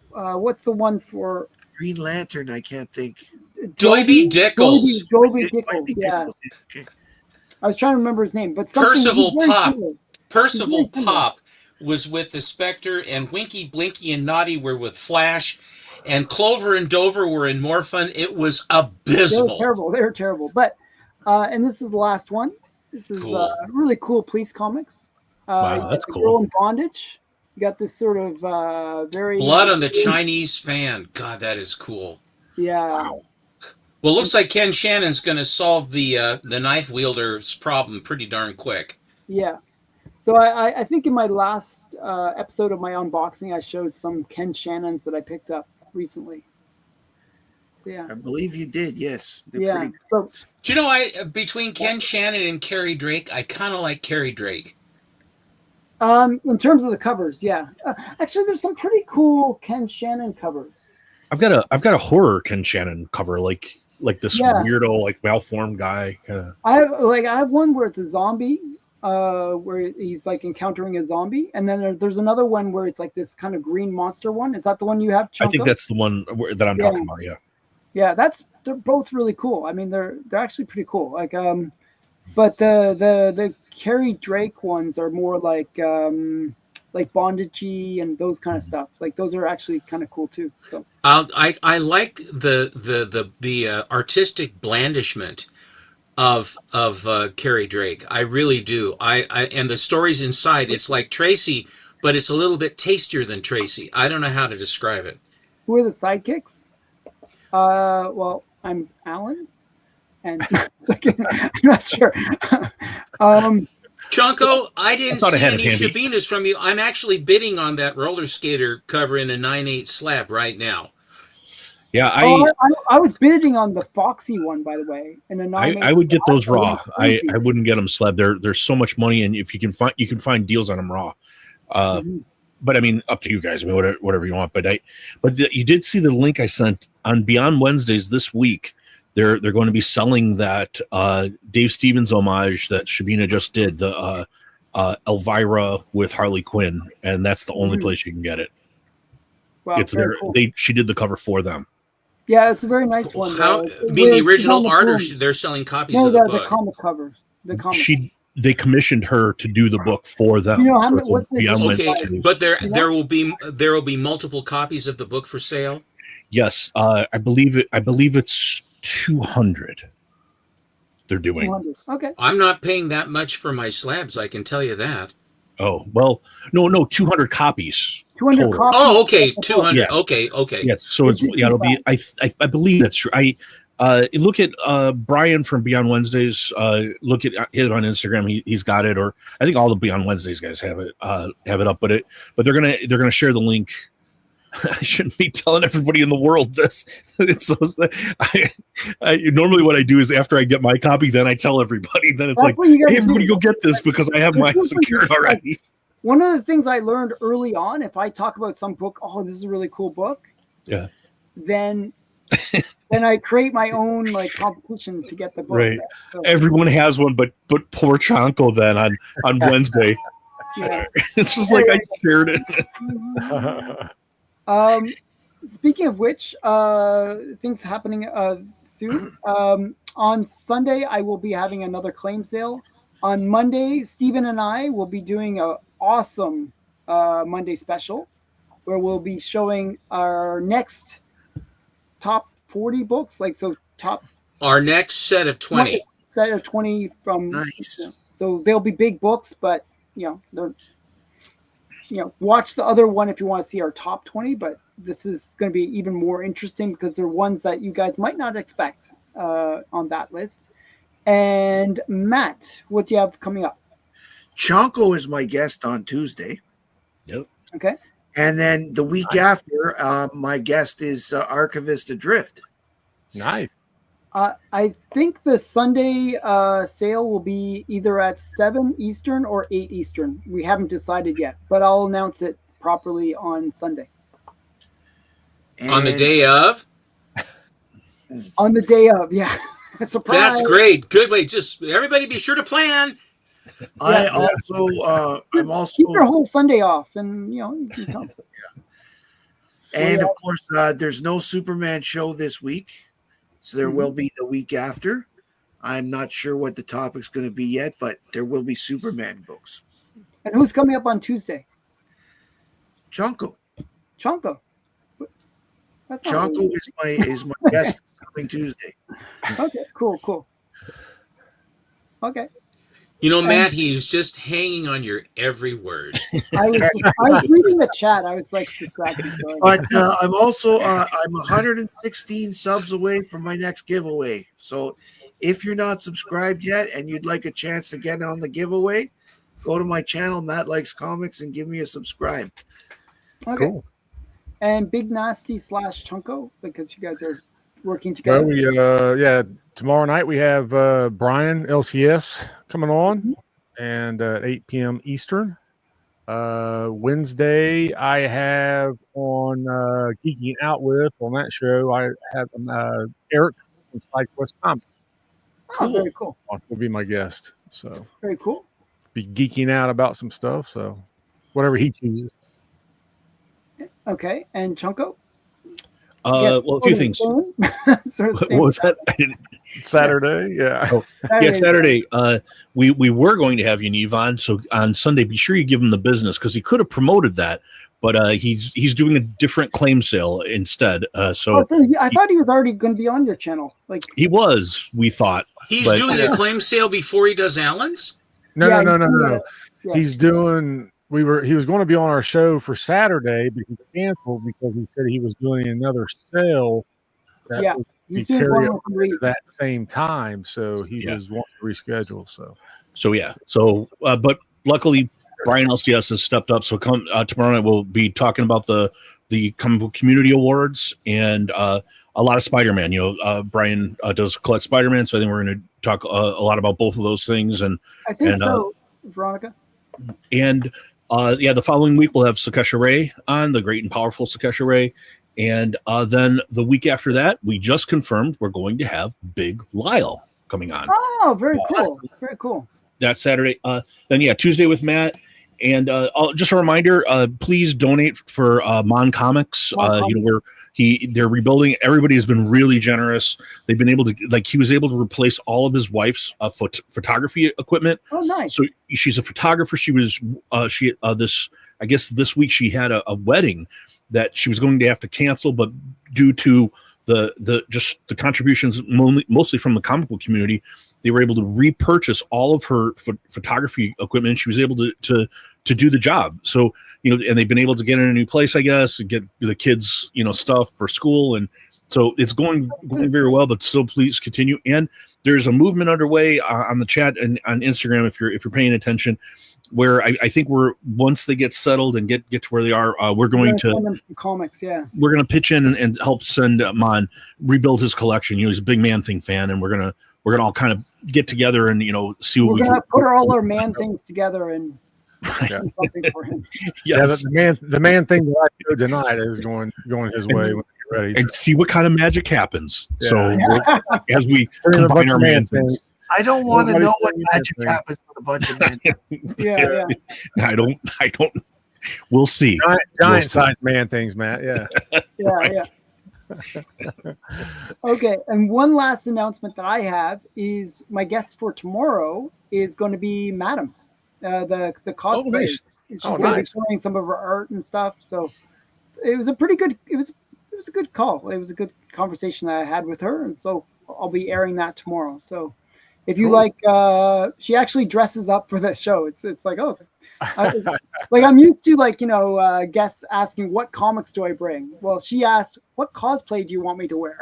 what's the one for Green Lantern? I can't think. Doiby Dickles. Doiby Dickles. Yeah. I was trying to remember his name, but Percival Pop. Similar. Percival Pop was with the Spectre, and Winky, Blinky, and Naughty were with Flash, and Clover and Dover were in Morphin. It was abysmal. They were terrible. But and this is the last one. This is cool. Really cool Police Comics. Wow, that's cool. Girl in Bondage. You got this sort of very Blood on the Chinese Fan. God, that is cool. Yeah. Wow. Well, it looks like Ken Shannon's going to solve the knife wielder's problem pretty darn quick. Yeah. So I think in my last episode of my unboxing, I showed some Ken Shannons that I picked up recently. So yeah, I believe you did. Yes, they're yeah. pretty. So Do you know, I between Ken Shannon and Carrie Drake, I kind of like Carrie Drake. in terms of the covers, yeah. Actually, there's some pretty cool Ken Shannon covers. I've got a horror Ken Shannon cover, like this Yeah. weirdo, like malformed guy kind of. I have one where it's a zombie, where he's like encountering a zombie, and then there's another one where it's like this kind of green monster one. Is that the one you have, Chonko? I think that's the one that I'm Yeah. talking about. Yeah. Yeah, they're both really cool. I mean, they're actually pretty cool. Like but the Carrie Drake ones are more like bondagey and those kind of stuff. Like those are actually kind of cool too. So I like the artistic blandishment of Carrie Drake. I really do. I and the stories inside. It's like Tracy, but it's a little bit tastier than Tracy. I don't know how to describe it. who are the sidekicks? Well, I'm Alan, and I'm not sure. Chonko, I didn't thought I see had it any handy. Shabinas from you. I'm actually bidding on that roller skater cover in a 9/8 slab right now. Yeah, I was bidding on the Foxy one, by the way, in a 9/8. I would get those I raw. went I crazy. wouldn't get them slab. There's so much money, and if you can find deals on them raw. Mhm. But I mean, up to you guys. I mean, whatever you want. But you did see the link I sent on Beyond Wednesdays this week. They're going to be selling that Dave Stevens homage that Shabina just did, the Elvira with Harley Quinn, and that's the only Mhm. place you can get it. Wow, It's very there. cool. She did the cover for them. Yeah, it's a very nice one. How? though. I mean, the It's original on the art, or boom. they're selling copies No, of the the book? comic covers. The comic. They commissioned her to do the book for them. You know how So many- it's a what's the Beyond difference? Okay, Wednesdays. but there You know? there will be multiple copies of the book for sale. Yes, I believe it's 200. They're doing. 200. Okay. I'm not paying that much for my slabs. I can tell you that. Oh well, no, 200 copies. 200 Total. copies. Oh, okay, 200. Yeah. Okay. Yes, so it's it'll be. I believe that's true. Look at Brian from Beyond Wednesdays. Look at him on Instagram. He's got it, or I think all the Beyond Wednesdays guys have it up. But they're gonna share the link. I shouldn't be telling everybody in the world this. It's so, normally what I do is after I get my copy, then I tell everybody. Then it's That's like, what you gotta hey, everybody, do. go get this because I have mine secured already. One of the things I learned early on, if I talk about some book, oh, this is a really cool book. Yeah. Then I create my own like competition to get the book. Right. So, Everyone has one, but poor Chonko then on Wednesday. yeah. It's just like I shared it. Speaking of which, things happening soon. On Sunday, I will be having another claim sale. On Monday, Stephen and I will be doing an awesome Monday special where we'll be showing our next top 40 books. Our next set of 20. Set of 20 from. Nice. So they'll be big books, but they're. Watch the other one if you want to see our top 20, but this is going to be even more interesting because they're ones that you guys might not expect on that list. And Matt, what do you have coming up? Chonko is my guest on Tuesday. Yep. Okay. And then the week after, my guest is Archivist Adrift. Nice. I think the Sunday sale will be either at 7 Eastern or 8 Eastern. We haven't decided yet, but I'll announce it properly on Sunday. On the And day of? On the day of, yeah. Surprise. That's great. Good way. Just everybody be sure to plan. I Yeah. also, I'm also, Keep your whole Sunday off, and you can come. and of course, there's no Superman show this week, so there will be the week after. I'm not sure what the topic's going to be yet, but there will be Superman books. And who's coming up on Tuesday? Chonko. Chonko. That's not Chonko really- is my guest coming Tuesday. Okay, cool. Okay. You know, Matt, he was just hanging on your every word. I was reading the chat. I was like distracted. Sorry. But I'm also I'm 116 subs away from my next giveaway. So if you're not subscribed yet and you'd like a chance to get on the giveaway, go to my channel, Matt Likes Comics, and give me a subscribe. Okay. Cool. And Big Nasty / Chonko, because you guys are working together. Well, tomorrow night we have Brian LCS coming on, and at 8 p.m. Eastern. Wednesday I have on Geeking Out with on that show. I have Eric from SideQuest Comics. Oh, very cool. Will be my guest. So Very cool. be geeking out about some stuff. So whatever he chooses. Okay. And Chonko? Well, a few things. Sort of the What same. was that? I didn't. Saturday, yeah. Yeah, Saturday. We were going to have Yaniv on, so on Sunday, be sure you give him the business because he could have promoted that, but he's doing a different claim sale instead. I thought he was already going to be on your channel. Like he was, we thought. He's doing a claim sale before he does Allen's? No. Yeah. He's doing. He was going to be on our show for Saturday, but he canceled because he said he was doing another sale. That would he's be doing carry one over at that same time, so he was wanting to reschedule. But luckily Brian LCS has stepped up. So come tomorrow night we'll be talking about the comic book community awards and a lot of Spider-Man. Brian does collect Spider-Man, so I think we're going to talk a lot about both of those things. And I think so, Veronica. And the following week we'll have Sakesha Ray on, the great and powerful Sakesha Ray. And then the week after that, we just confirmed we're going to have Big Lyle coming on. Oh, very cool. Very cool. That Saturday. Then Tuesday with Matt. And just a reminder, please donate for Mon Comics. They're rebuilding. Everybody has been really generous. They've been able to, he was able to replace all of his wife's photography equipment. Oh, nice. So she's a photographer. She was this week she had a wedding that she was going to have to cancel, but due to the contributions mostly from the comic book community, they were able to repurchase all of her photography equipment. She was able to do the job. So, and they've been able to get in a new place, I guess, and get the kids, stuff for school. And so it's going very well, but still please continue. And there's a movement underway on the chat and on Instagram, if you're paying attention, where I think once they get settled and get to where they are, we're going to send them some comics. Yeah, we're going to pitch in and help send Mon rebuild his collection. He's a big Man-Thing fan, and we're gonna all kind of get together and see what we're gonna put all our Man-Things together and Yeah. do something for him. Yes. The man thing that I showed tonight is going his way when we get ready. And see what kind of magic happens. Yeah. So as we There's a bunch combine our of man man things. I don't want to Nobody's know what saying magic anything. happens with a bunch of men. Yeah. I don't. We'll see. Giant sized man things, Matt. Yeah. Yeah. Okay, and one last announcement that I have is my guest for tomorrow is going to be Madam, the cosplay. nice. She's Oh, going to nice. be showing some of her art and stuff. So it was a pretty good. It was a good call. It was a good conversation that I had with her, and so I'll be airing that tomorrow. So if you like, she actually dresses up for the show. It's like, oh. Like I'm used to guests asking what comics do I bring. Well, she asked what cosplay do you want me to wear.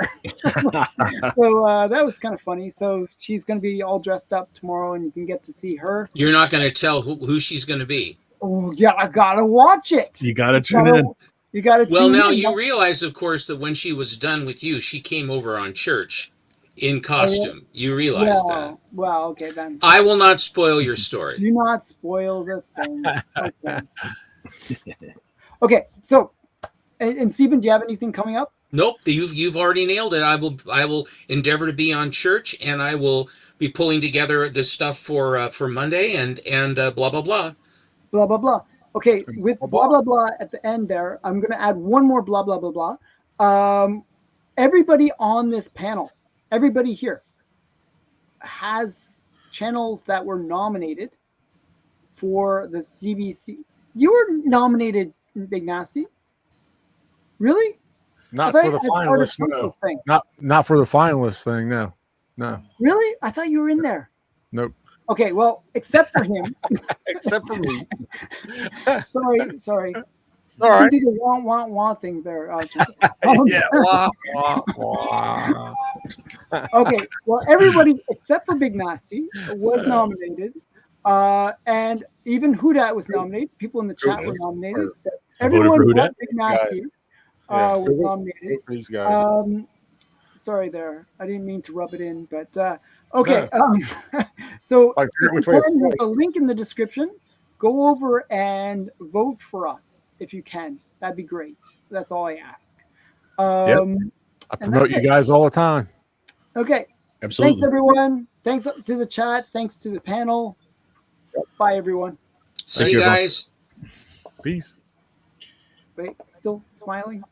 So that was kind of funny. So she's going to be all dressed up tomorrow, and you can get to see her. You're not going to tell who she's going to be. Oh yeah, I gotta watch it. You got to tune in. You gotta. Well, tune now in. you realize, of course, that when she was done with you, she came over on church in costume. You realize that. Well, okay then. I will not spoil your story. Do not spoil the thing. Okay. Okay. So, and Stephen, do you have anything coming up? Nope, you've already nailed it. I will endeavor to be on church, and I will be pulling together this stuff for Monday and blah blah blah. Blah blah blah. Okay, with blah blah blah at the end there, I'm going to add one more blah blah blah blah. Everybody on this panel, everybody here, has channels that were nominated for the CBC. You were nominated, Big Nasty. Really? Not I for the thought it was finalists, part of no. the thing. Not for the finalists thing, no. No. Really? I thought you were in there. Nope. Okay, well, except for him. Except for me. Sorry. All right. You did the want thing there. Yeah. Wah, wah, wah. Okay, well, everybody except for Big Nasty was nominated And even Hudat was nominated. People in the chat were Hudat. nominated. I voted Everyone for Hudat. but Big Nasty was Yeah. nominated. These guys. Sorry there. I didn't mean to rub it in, but okay. So I if figured you which way. can, there's a link in the description. Go over and vote for us if you can. That'd be great. That's all I ask. I and promote that's you it. guys all the time. Okay. Thanks, Absolutely. everyone. Thanks to the chat. Thanks to the panel. Bye, everyone. See you you, everyone. guys. Peace. Wait, still smiling?